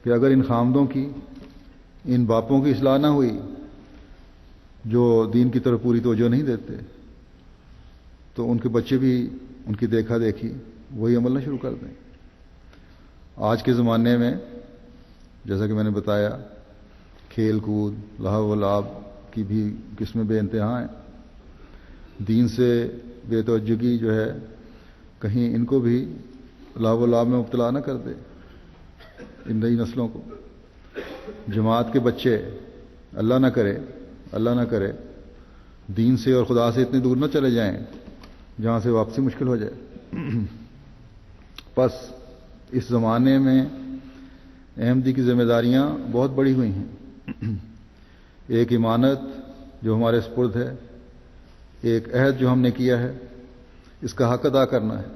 [SPEAKER 1] کہ اگر ان خامدوں کی، ان باپوں کی اصلاح نہ ہوئی جو دین کی طرف پوری توجہ نہیں دیتے، تو ان کے بچے بھی ان کی دیکھا دیکھی وہی عمل نہ شروع کر دیں. آج کے زمانے میں جیسا کہ میں نے بتایا، کھیل کود، لہو و لعب کی بھی قسمیں بے انتہا ہیں. دین سے بے توجہی جو ہے کہیں ان کو بھی لہو و لعب میں مبتلا نہ کر دے. ان نئی نسلوں کو، جماعت کے بچے اللہ نہ کرے دین سے اور خدا سے اتنے دور نہ چلے جائیں جہاں سے واپسی مشکل ہو جائے. بس اس زمانے میں احمدی کی ذمہ داریاں بہت بڑی ہوئی ہیں. ایک امانت جو ہمارے سپرد ہے ایک عہد جو ہم نے کیا ہے اس کا حق ادا کرنا ہے،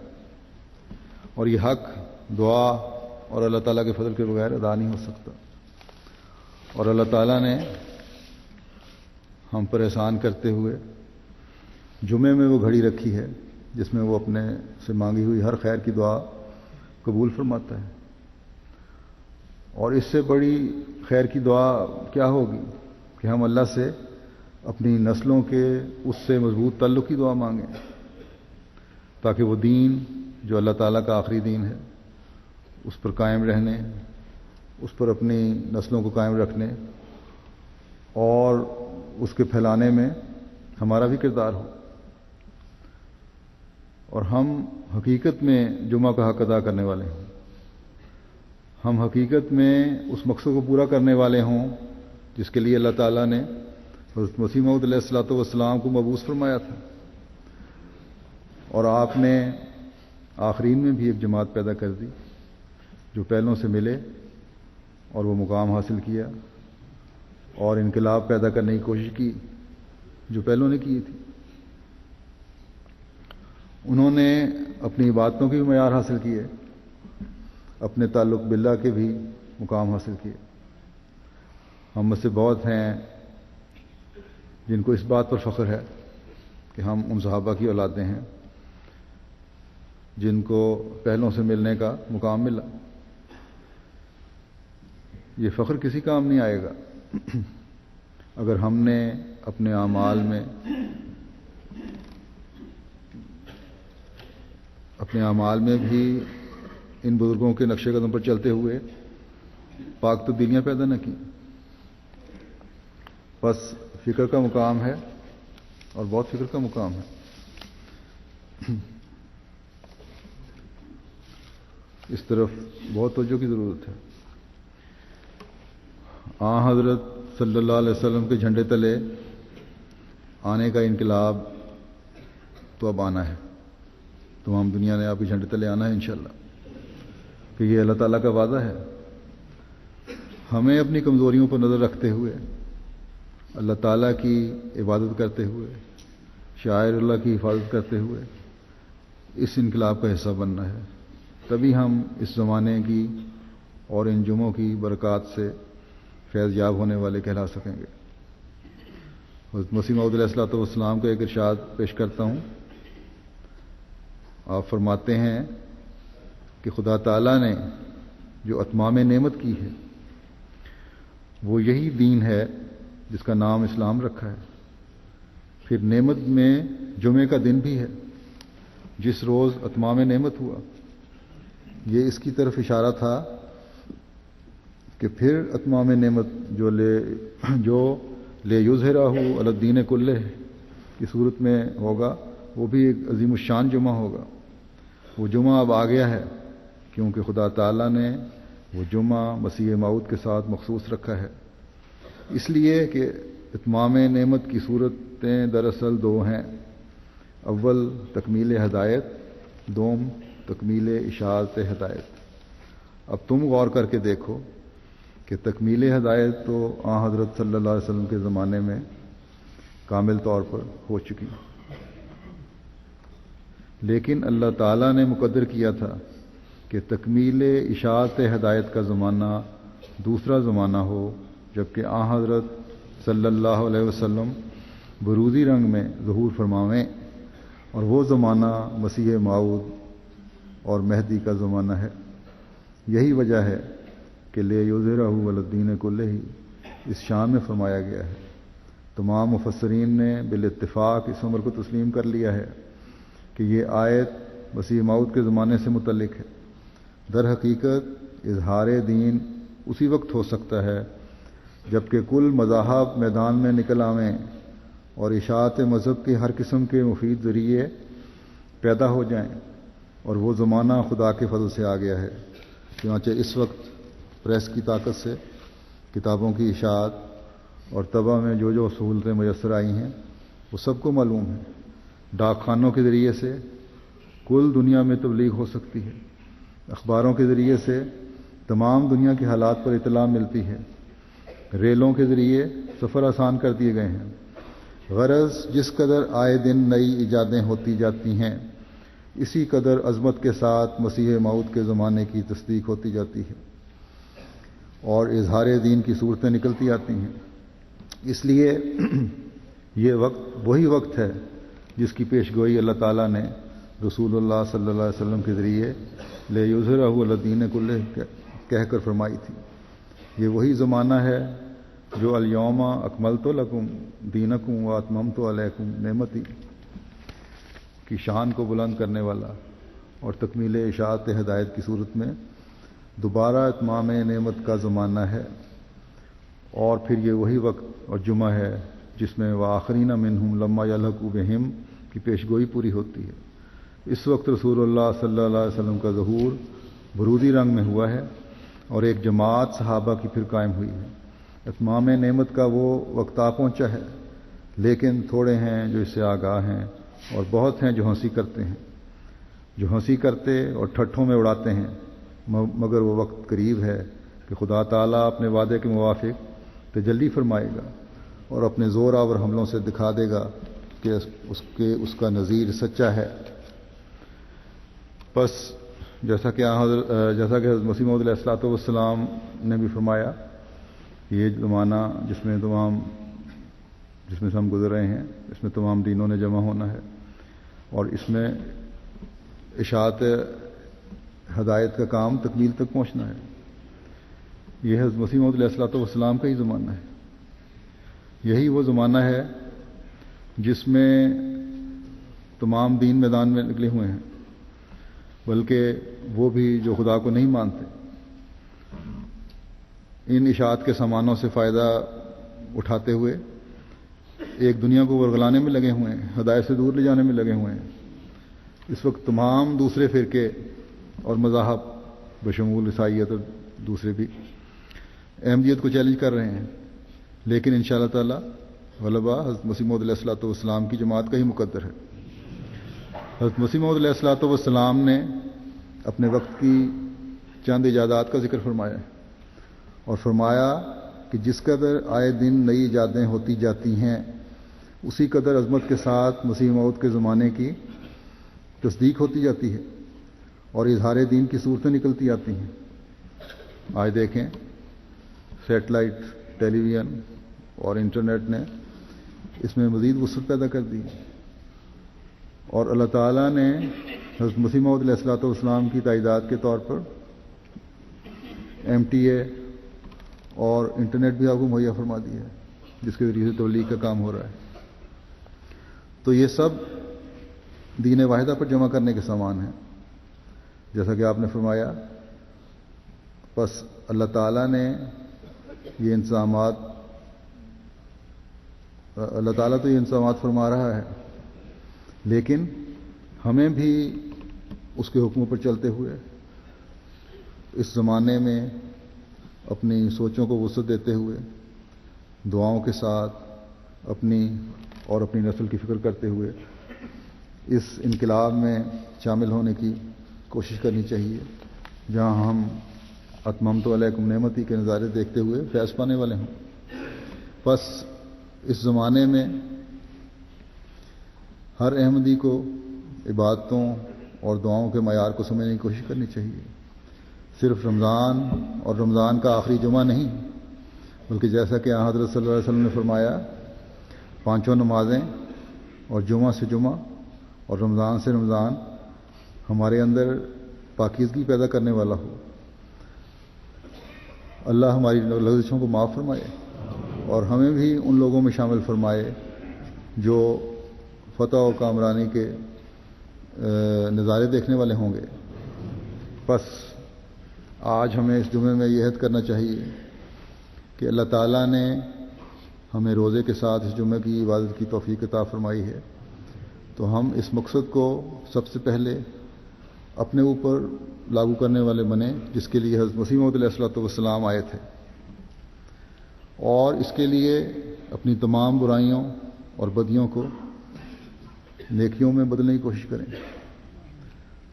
[SPEAKER 1] اور یہ حق دعا اور اللہ تعالیٰ کے فضل کے بغیر ادا نہیں ہو سکتا۔ اور اللہ تعالیٰ نے ہم پر احسان کرتے ہوئے جمعے میں وہ گھڑی رکھی ہے جس میں وہ اپنے سے مانگی ہوئی ہر خیر کی دعا قبول فرماتا ہے، اور اس سے بڑی خیر کی دعا کیا ہوگی کہ ہم اللہ سے اپنی نسلوں کے اس سے مضبوط تعلق کی دعا مانگیں، تاکہ وہ دین جو اللہ تعالیٰ کا آخری دین ہے اس پر قائم رہنے، اس پر اپنی نسلوں کو قائم رکھنے اور اس کے پھیلانے میں ہمارا بھی کردار ہو، اور ہم حقیقت میں جمعہ کا حق ادا کرنے والے ہوں، ہم حقیقت میں اس مقصد کو پورا کرنے والے ہوں جس کے لیے اللہ تعالیٰ نے حضرت مسیح موعود علیہ الصلوۃ والسلام کو مبعوث فرمایا تھا، اور آپ نے آخرین میں بھی ایک جماعت پیدا کر دی جو پہلوں سے ملے اور وہ مقام حاصل کیا اور انقلاب پیدا کرنے کی کوشش کی جو پہلوں نے کی تھی۔ انہوں نے اپنی عبادتوں کے بھی معیار حاصل کیے، اپنے تعلق باللہ کے بھی مقام حاصل کیے۔ ہم میں سے بہت ہیں جن کو اس بات پر فخر ہے کہ ہم ان صحابہ کی اولادیں ہیں جن کو پہلوں سے ملنے کا مقام ملا۔ یہ فخر کسی کام نہیں آئے گا اگر ہم نے اپنے اعمال میں بھی ان بزرگوں کے نقش قدم پر چلتے ہوئے پاک تبدیلیاں پیدا نہ کی۔ بس فکر کا مقام ہے اور بہت فکر کا مقام ہے، اس طرف بہت توجہ کی ضرورت ہے۔ حضرت صلی اللہ علیہ وسلم کے جھنڈے تلے آنے کا انقلاب تو اب آنا ہے، تمام دنیا نے آپ کے جھنڈے تلے آنا ہے انشاءاللہ، کہ یہ اللہ تعالیٰ کا وعدہ ہے۔ ہمیں اپنی کمزوریوں پر نظر رکھتے ہوئے، اللہ تعالیٰ کی عبادت کرتے ہوئے، شاعر اللہ کی حفاظت کرتے ہوئے اس انقلاب کا حصہ بننا ہے، تبھی ہم اس زمانے کی اور ان جمعوں کی برکات سے فیض یاب ہونے والے کہلا سکیں گے۔ حضرت مسیح موعود علیہ الصلوۃ والسلام کو ایک ارشاد پیش کرتا ہوں۔ آپ فرماتے ہیں کہ خدا تعالیٰ نے جو اتمام نعمت کی ہے وہ یہی دین ہے جس کا نام اسلام رکھا ہے۔ پھر نعمت میں جمعے کا دن بھی ہے جس روز اتمام نعمت ہوا۔ یہ اس کی طرف اشارہ تھا کہ پھر اتمام نعمت جو لے یظہرہ علی الدین کلہ کی صورت میں ہوگا، وہ بھی ایک عظیم الشان جمعہ ہوگا۔ وہ جمعہ اب آ گیا ہے کیونکہ خدا تعالیٰ نے وہ جمعہ مسیح موعود کے ساتھ مخصوص رکھا ہے، اس لیے کہ اتمام نعمت کی صورتیں دراصل دو ہیں، اول تکمیل ہدایت، دوم تکمیل اشاعت ہدایت۔ اب تم غور کر کے دیکھو کہ تکمیل ہدایت تو حضرت صلی اللہ علیہ وسلم کے زمانے میں کامل طور پر ہو چکی، لیکن اللہ تعالیٰ نے مقدر کیا تھا کہ تکمیل اشاعت ہدایت کا زمانہ دوسرا زمانہ ہو، جبکہ حضرت صلی اللہ علیہ وسلم بروزی رنگ میں ظہور فرماویں، اور وہ زمانہ مسیح موعود اور مہدی کا زمانہ ہے۔ یہی وجہ ہے کہ لے یظہرہ علی الدین کلہ اس شان میں فرمایا گیا ہے۔ تمام مفسرین نے بالاتفاق اس عمر کو تسلیم کر لیا ہے کہ یہ آیت مسیح موعود کے زمانے سے متعلق ہے۔ در حقیقت اظہار دین اسی وقت ہو سکتا ہے جبکہ کل مذاہب میدان میں نکل آویں اور اشاعت مذہب کے ہر قسم کے مفید ذریعے پیدا ہو جائیں، اور وہ زمانہ خدا کے فضل سے آ گیا ہے۔ چنانچہ اس وقت پریس کی طاقت سے کتابوں کی اشاعت اور طبع میں جو سہولتیں میسر آئی ہیں وہ سب کو معلوم ہے۔ ڈاک خانوں کے ذریعے سے کل دنیا میں تبلیغ ہو سکتی ہے، اخباروں کے ذریعے سے تمام دنیا کے حالات پر اطلاع ملتی ہے، ریلوں کے ذریعے سفر آسان کر دیے گئے ہیں، غرض جس قدر آئے دن نئی ایجادیں ہوتی جاتی ہیں اسی قدر عظمت کے ساتھ مسیح موعود کے زمانے کی تصدیق ہوتی جاتی ہے اور اظہار دین کی صورتیں نکلتی آتی ہیں۔ اس لیے یہ وقت وہی وقت ہے جس کی پیش گوئی اللہ تعالیٰ نے رسول اللہ صلی اللہ علیہ وسلم کے ذریعے لیظہرہ علی الدین کلہ کہہ کر فرمائی تھی۔ یہ وہی زمانہ ہے جو الیوم اکملت لکم دینکم واتممت علیکم نعمتی کی شان کو بلند کرنے والا اور تکمیل اشاعت ہدایت کی صورت میں دوبارہ اتمام نعمت کا زمانہ ہے۔ اور پھر یہ وہی وقت اور جمعہ ہے جس میں وآخرین منہم لما یلحقوا بہم کی پیشگوئی پوری ہوتی ہے۔ اس وقت رسول اللہ صلی اللہ علیہ وسلم کا ظہور برودی رنگ میں ہوا ہے اور ایک جماعت صحابہ کی پھر قائم ہوئی ہے۔ اتمام نعمت کا وہ وقت آ پہنچا ہے، لیکن تھوڑے ہیں جو اس سے آگاہ ہیں اور بہت ہیں جو ہنسی کرتے ہیں، جو ہنسی کرتے اور ٹھٹھوں میں اڑاتے ہیں، مگر وہ وقت قریب ہے کہ خدا تعالیٰ اپنے وعدے کے موافق تجلی فرمائے گا اور اپنے زور آور حملوں سے دکھا دے گا کہ اس کا نظیر سچا ہے۔ بس جیسا کہ حضرت مسیح موعود علیہ الصلوۃ والسلام نے بھی فرمایا، یہ زمانہ جس میں سے ہم گزر رہے ہیں اس میں تمام دینوں نے جمع ہونا ہے اور اس میں اشاعت ہدایت کا کام تکمیل تک پہنچنا ہے۔ یہ حضرت مسیح موعود علیہ الصلوۃ والسلام کا ہی زمانہ ہے۔ یہی وہ زمانہ ہے جس میں تمام دین میدان میں نکلے ہوئے ہیں، بلکہ وہ بھی جو خدا کو نہیں مانتے ان اشاعت کے سامانوں سے فائدہ اٹھاتے ہوئے ایک دنیا کو ورگلانے میں لگے ہوئے ہیں، ہدایت سے دور لے جانے میں لگے ہوئے ہیں۔ اس وقت تمام دوسرے فرقے اور مذاہب بشمول عیسائیت اور دوسرے بھی احمدیت کو چیلنج کر رہے ہیں، لیکن انشاءاللہ تعالی غلبہ حضرت مسیح موعود علیہ الصلوۃ والسلام کی جماعت کا ہی مقدر ہے۔ حضرت مسیح موعود علیہ الصلوۃ والسلام نے اپنے وقت کی چند ایجادات کا ذکر فرمایا ہے اور فرمایا کہ جس قدر آئے دن نئی ایجادیں ہوتی جاتی ہیں اسی قدر عظمت کے ساتھ مسیح موعود کے زمانے کی تصدیق ہوتی جاتی ہے اور اظہار دین کی صورتیں نکلتی آتی ہیں۔ آج دیکھیں سیٹلائٹ، ٹیلی ویژن اور انٹرنیٹ نے اس میں مزید وسعت پیدا کر دی اور اللہ تعالیٰ نے حضرت مسیح موعود علیہ الصلوۃ والسلام کی تائیدات کے طور پر MTA اور انٹرنیٹ بھی آپ کو مہیا فرما دیا ہے جس کے ذریعے سے تبلیغ کا کام ہو رہا ہے۔ تو یہ سب دین واحدہ پر جمع کرنے کے سامان ہیں، جیسا کہ آپ نے فرمایا۔ بس اللہ تعالیٰ نے یہ انتظامات فرما رہا ہے، لیکن ہمیں بھی اس کے حکموں پر چلتے ہوئے اس زمانے میں اپنی سوچوں کو وسعت دیتے ہوئے دعاؤں کے ساتھ اپنی نسل کی فکر کرتے ہوئے اس انقلاب میں شامل ہونے کی کوشش کرنی چاہیے جہاں ہم اتممت علیکم نعمتی کے نظارے دیکھتے ہوئے فیض پانے والے ہوں۔ بس اس زمانے میں ہر احمدی کو عبادتوں اور دعاؤں کے معیار کو سمجھنے کی کوشش کرنی چاہیے۔ صرف رمضان اور رمضان کا آخری جمعہ نہیں، بلکہ جیسا کہ حضرت صلی اللہ علیہ وسلم نے فرمایا 5 نمازیں اور جمعہ سے جمعہ اور رمضان سے رمضان ہمارے اندر پاکیزگی پیدا کرنے والا ہو۔ اللہ ہماری لغزشوں کو معاف فرمائے اور ہمیں بھی ان لوگوں میں شامل فرمائے جو فتح و کامرانی کے نظارے دیکھنے والے ہوں گے۔ بس آج ہمیں اس جمعے میں یہ عہد کرنا چاہیے کہ اللہ تعالیٰ نے ہمیں روزے کے ساتھ اس جمعے کی عبادت کی توفیق عطا فرمائی ہے، تو ہم اس مقصد کو سب سے پہلے اپنے اوپر لاگو کرنے والے بنیں جس کے لیے حضرت مسیح موعود علیہ الصلوۃ والسلام آئے تھے، اور اس کے لیے اپنی تمام برائیوں اور بدیوں کو نیکیوں میں بدلنے کی کوشش کریں،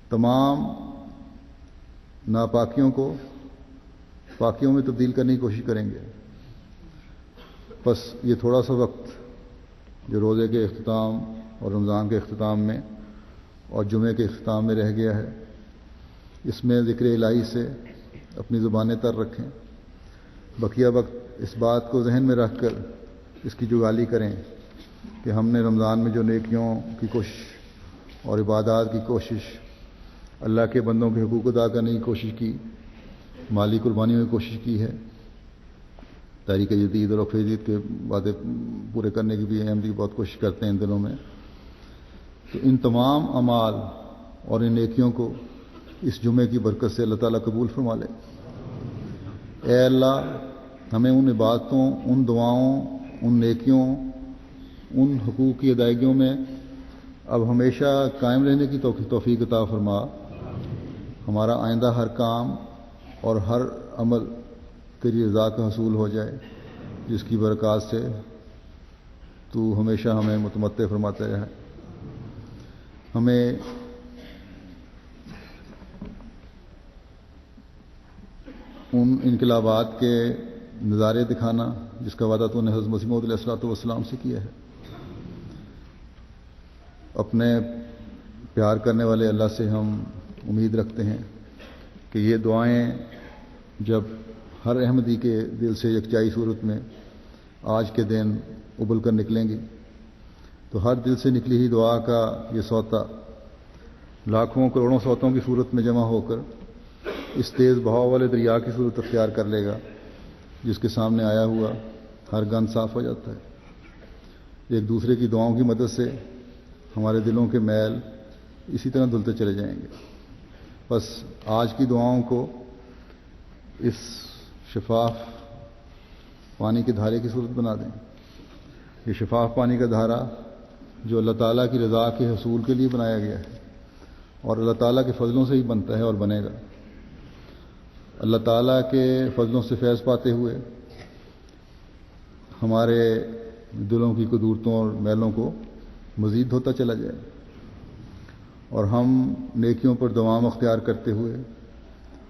[SPEAKER 1] تمام ناپاکیوں کو پاکیوں میں تبدیل کرنے کی کوشش کریں گے۔ بس یہ تھوڑا سا وقت جو روزے کے اختتام اور رمضان کے اختتام میں اور جمعے کے اختتام میں رہ گیا ہے، اس میں ذکر الہی سے اپنی زبانیں تر رکھیں، بقیہ وقت اس بات کو ذہن میں رکھ کر اس کی جگالی کریں کہ ہم نے رمضان میں جو نیکیوں کی کوشش اور عبادات کی کوشش، اللہ کے بندوں کے حقوق ادا کرنے کی کوشش کی، مالی قربانیوں کی کوشش کی ہے، تحریک جدید اور فیضیت کے وعدے پورے کرنے کی بھی احمدی بہت کوشش کرتے ہیں ان دنوں میں، تو ان تمام اعمال اور ان نیکیوں کو اس جمعے کی برکت سے اللہ تعالیٰ قبول فرما لے۔ اے اللہ، ہمیں ان عبادتوں، ان دعاؤں، ان نیکیوں، ان حقوق کی ادائیگیوں میں اب ہمیشہ قائم رہنے کی توفیق عطا فرما۔ ہمارا آئندہ ہر کام اور ہر عمل تیری رضا کا حصول ہو جائے، جس کی برکات سے تو ہمیشہ ہمیں متمتع فرماتے رہے۔ ہمیں ان انقلابات کے نظارے دکھانا جس کا وعدہ تو نے حضرت مسیح موعود علیہ الصلوۃ والسلام سے کیا ہے۔ اپنے پیار کرنے والے اللہ سے ہم امید رکھتے ہیں کہ یہ دعائیں جب ہر احمدی کے دل سے یکجائی صورت میں آج کے دن ابل کر نکلیں گی، تو ہر دل سے نکلی ہوئی دعا کا یہ سوتا لاکھوں کروڑوں سوتوں کی صورت میں جمع ہو کر اس تیز بہاؤ والے دریا کی صورت اختیار کر لے گا، جس کے سامنے آیا ہوا ہر گند صاف ہو جاتا ہے۔ ایک دوسرے کی دعاؤں کی مدد سے ہمارے دلوں کے میل اسی طرح دھلتے چلے جائیں گے۔ بس آج کی دعاؤں کو اس شفاف پانی کے دھارے کی صورت بنا دیں۔ یہ شفاف پانی کا دھارا جو اللہ تعالیٰ کی رضا کے حصول کے لیے بنایا گیا ہے اور اللہ تعالیٰ کے فضلوں سے ہی بنتا ہے اور بنے گا۔ اللہ تعالیٰ کے فضلوں سے فیض پاتے ہوئے ہمارے دلوں کی قدورتوں اور میلوں کو مزید ہوتا چلا جائے اور ہم نیکیوں پر دوام اختیار کرتے ہوئے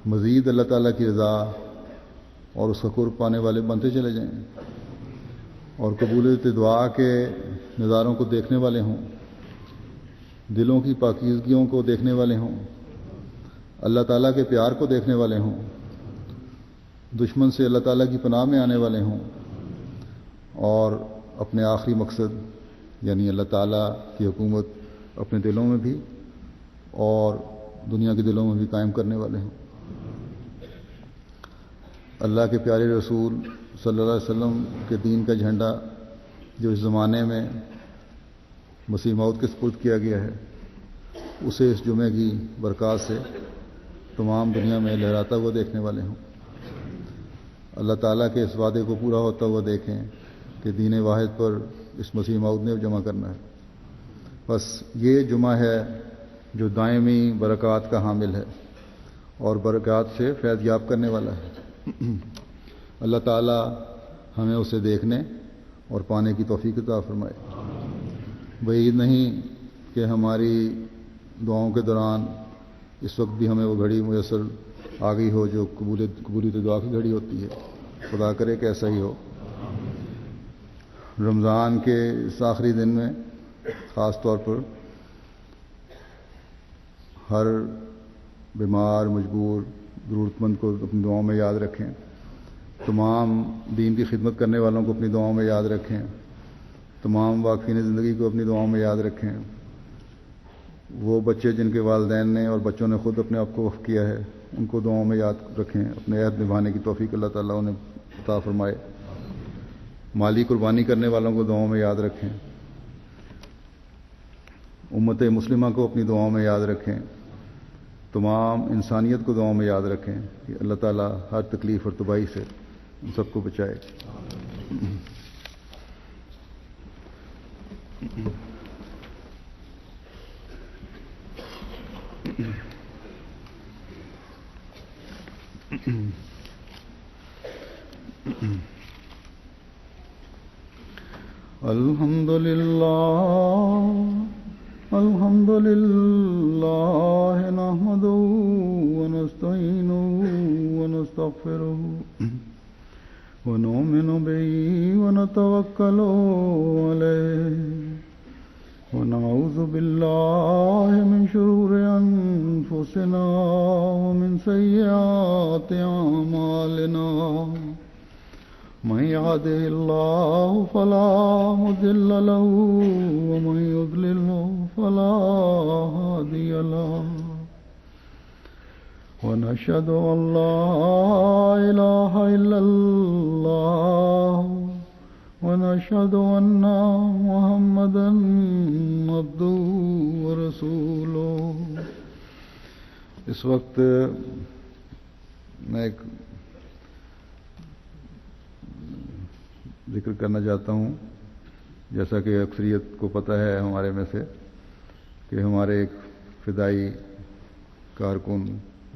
[SPEAKER 1] مزید اللہ تعالیٰ کی رضا اور اس کا قرب پانے والے بنتے چلے جائیں اور قبولیت دعا کے نظاروں کو دیکھنے والے ہوں، دلوں کی پاکیزگیوں کو دیکھنے والے ہوں، اللہ تعالیٰ کے پیار کو دیکھنے والے ہوں، دشمن سے اللہ تعالیٰ کی پناہ میں آنے والے ہوں اور اپنے آخری مقصد یعنی اللہ تعالیٰ کی حکومت اپنے دلوں میں بھی اور دنیا کے دلوں میں بھی قائم کرنے والے ہوں۔ اللہ کے پیارے رسول صلی اللہ علیہ وسلم کے دین کا جھنڈا جو اس زمانے میں مسیح موعود کے سپرد کیا گیا ہے، اسے اس جمعے کی برکات سے تمام دنیا میں لہراتا ہوا دیکھنے والے ہوں۔ اللہ تعالیٰ کے اس وعدے کو پورا ہوتا ہوا دیکھیں کہ دین واحد پر اس مسیح موعود نے جمع کرنا ہے۔ بس یہ جمعہ ہے جو دائمی برکات کا حامل ہے اور برکات سے فیض یاب کرنے والا ہے۔ اللہ تعالیٰ ہمیں اسے دیکھنے اور پانے کی توفیق عطا فرمائے۔ بعید نہیں کہ ہماری دعاؤں کے دوران اس وقت بھی ہمیں وہ گھڑی میسر آ گئی ہو جو قبولیت دعا کی گھڑی ہوتی ہے۔ خدا کرے کہ ایسا ہی ہو۔ رمضان کے اس آخری دن میں خاص طور پر ہر بیمار، مجبور، ضرورت مند کو اپنی دعاؤں میں یاد رکھیں، تمام دین کی خدمت کرنے والوں کو اپنی دعاؤں میں یاد رکھیں، تمام واقفین زندگی کو اپنی دعاؤں میں یاد رکھیں، وہ بچے جن کے والدین نے اور بچوں نے خود اپنے آپ کو وقف کیا ہے ان کو دعاؤں میں یاد رکھیں، اپنے عہد نبھانے کی توفیق اللہ تعالیٰ انہیں عطا فرمائے، مالی قربانی کرنے والوں کو دعاؤں میں یاد رکھیں، امت مسلمہ کو اپنی دعاؤں میں یاد رکھیں، تمام انسانیت کو دعاؤں میں یاد رکھیں کہ اللہ تعالیٰ ہر تکلیف اور تباہی سے ان سب کو بچائے۔ الحمد لله نحمده ونستعينه ونستغفره ونؤمن به ونتوكل عليه بالله من شرور أنفسنا ومن سيئات أعمالنا من يهده الله فلا مضل له ومن يضلل فلا هادي له ونشهد أن لا إله إلا الله ونشهد أن محمدا عبده ورسوله. اس وقت میں ایک ذکر کرنا چاہتا ہوں، جیسا کہ اکثریت کو پتہ ہے ہمارے میں سے، کہ ہمارے ایک فدائی کارکن،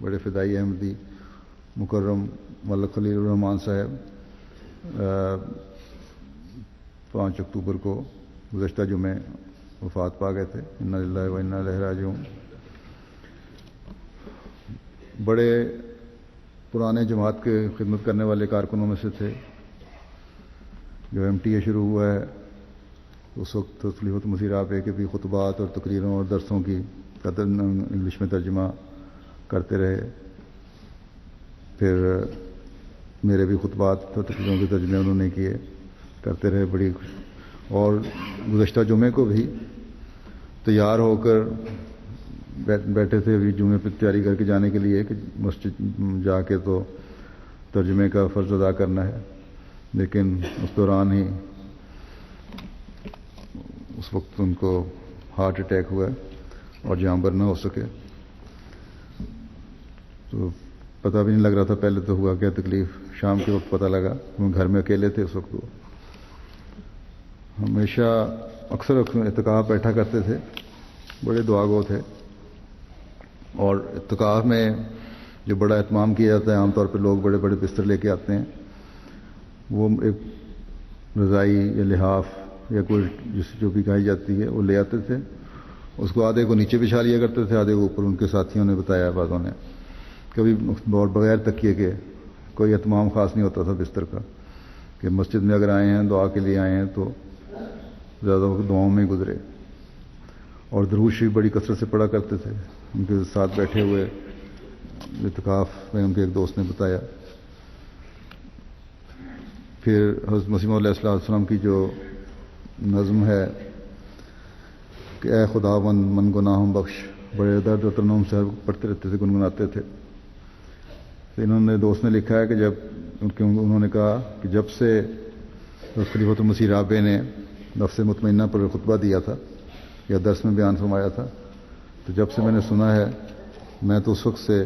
[SPEAKER 1] بڑے فدائی احمدی مکرم ملک خلیل الرحمان صاحب 5 اکتوبر کو گزشتہ جمعے وفات پا گئے تھے. انا للہ و انا الیہ راجعون. بڑے پرانے جماعت کے خدمت کرنے والے کارکنوں میں سے تھے. جو MTA شروع ہوا ہے اس وقت خلیفۃ مسیح رابع کے بھی خطبات اور تقریروں اور درسوں کی انگلش میں ترجمہ کرتے رہے. پھر میرے بھی خطبات اور تقریروں کے ترجمے انہوں نے کیے، کرتے رہے بڑی اور گزشتہ جمعے کو بھی تیار ہو کر بیٹھے تھے ابھی جمعے پہ تیاری کر کے جانے کے لیے کہ مسجد جا کے تو ترجمے کا فرض ادا کرنا ہے، لیکن اس دوران ہی اس وقت ان کو ہارٹ اٹیک ہوا اور جاں بر نہ ہو سکے. تو پتہ بھی نہیں لگ رہا تھا پہلے تو ہوا کیا تکلیف. شام کے وقت پتہ لگا، ہم گھر میں اکیلے تھے اس وقت. وہ ہمیشہ اکثر اعتکاف بیٹھا کرتے تھے، بڑے دعا گو تھے. اور اعتکاف میں جو بڑا اہتمام کیا جاتا ہے، عام طور پہ لوگ بڑے بڑے بستر لے کے آتے ہیں، وہ ایک رضائی یا لحاف یا کوئی جو بھی کہی جاتی ہے وہ لے آتے تھے. اس کو آدھے کو نیچے بچھا لیا کرتے تھے، آدھے کو اوپر. ان کے ساتھیوں نے بتایا بعضوں نے، کبھی بغیر تکیے کے کوئی اہتمام خاص نہیں ہوتا تھا بستر کا، کہ مسجد میں اگر آئے ہیں دعا کے لیے آئے ہیں تو زیادہ وقت دعاؤں میں گزرے. اور درود شریف بڑی کثرت سے پڑھا کرتے تھے. ان کے ساتھ بیٹھے ہوئے اعتکاف میں ان کے ایک دوست نے بتایا. پھر حضرت مسیح موعود علیہ السلام کی جو نظم ہے کہ اے خدا من گناہم بخش، بڑے درد و ترنم سے پڑھتے رہتے تھے، گنگناتے تھے. انہوں نے دوست نے لکھا ہے کہ جب انہوں نے کہا کہ جب سے خلیفۃ المسیح رابع نے نفس مطمئنہ پر خطبہ دیا تھا یا درس میں بیان فرمایا تھا، تو جب سے میں نے سنا ہے میں تو اس وقت سے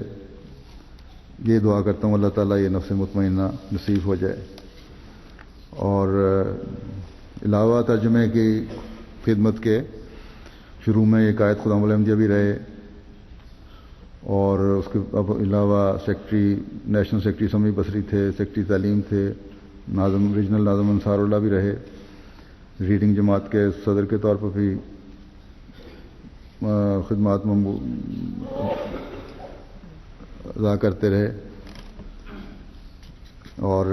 [SPEAKER 1] یہ دعا کرتا ہوں اللہ تعالیٰ یہ نفس مطمئنہ نصیب ہو جائے. اور علاوہ ترجمے کی خدمت کے شروع میں یہ قائد خدام الحمدیہ بھی رہے، اور اس کے علاوہ سیکٹری نیشنل سیکٹری اسمبلی بصری تھے، سیکٹری تعلیم تھے، ناظم ریجنل ناظم انصار اللہ بھی رہے، ریڈنگ جماعت کے صدر کے طور پر بھی خدمات ادا کرتے رہے. اور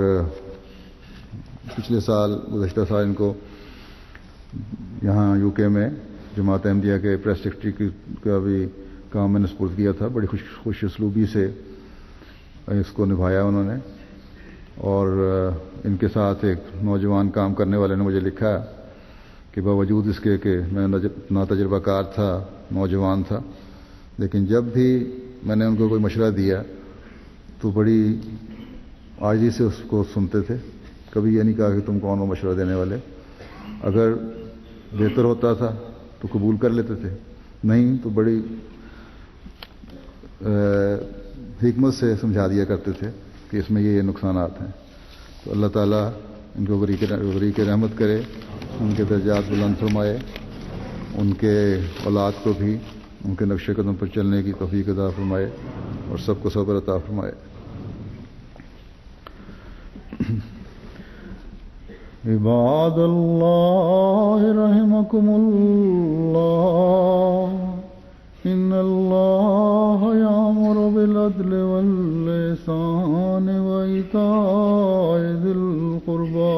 [SPEAKER 1] پچھلے سال گزشتہ سال ان کو یہاں UK میں جماعت احمدیہ کے پریس سیکرٹری کا بھی کام میں نے سپرد کیا تھا. بڑی خوش اسلوبی سے اس کو نبھایا انہوں نے. اور ان کے ساتھ ایک نوجوان کام کرنے والے نے مجھے لکھا کہ باوجود اس کے کہ میں نا تجربہ کار تھا، نوجوان تھا، لیکن جب بھی میں نے ان کو کوئی مشورہ دیا تو بڑی عاجزی سے اس کو سنتے تھے. کبھی یہ نہیں کہا کہ تم کون ہو مشورہ دینے والے. اگر بہتر ہوتا تھا تو قبول کر لیتے تھے، نہیں تو بڑی حکمت سے سمجھا دیا کرتے تھے کہ اس میں یہ نقصانات ہیں. تو اللہ تعالیٰ ان کو غریق رحمت کرے، ان کے درجات بلند فرمائے، ان کے اولاد کو بھی ان کے نقش قدم پر چلنے کی توفیق عطا فرمائے، اور سب کو صبر عطا فرمائے. عباد اللہ رحمکم اللہ، ان اللہ یامر بالعدل والإحسان وإیتاء ذی القربى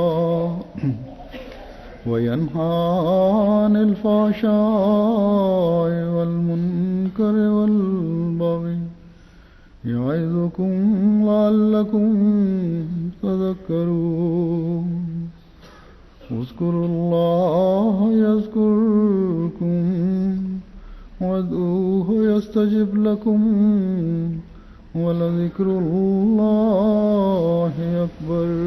[SPEAKER 1] وینہی عن الفحشاء يعظكم لعلكم تذكرون اذكروا الله يذكركم وادعوه يستجب لكم ولذكر الله أكبر.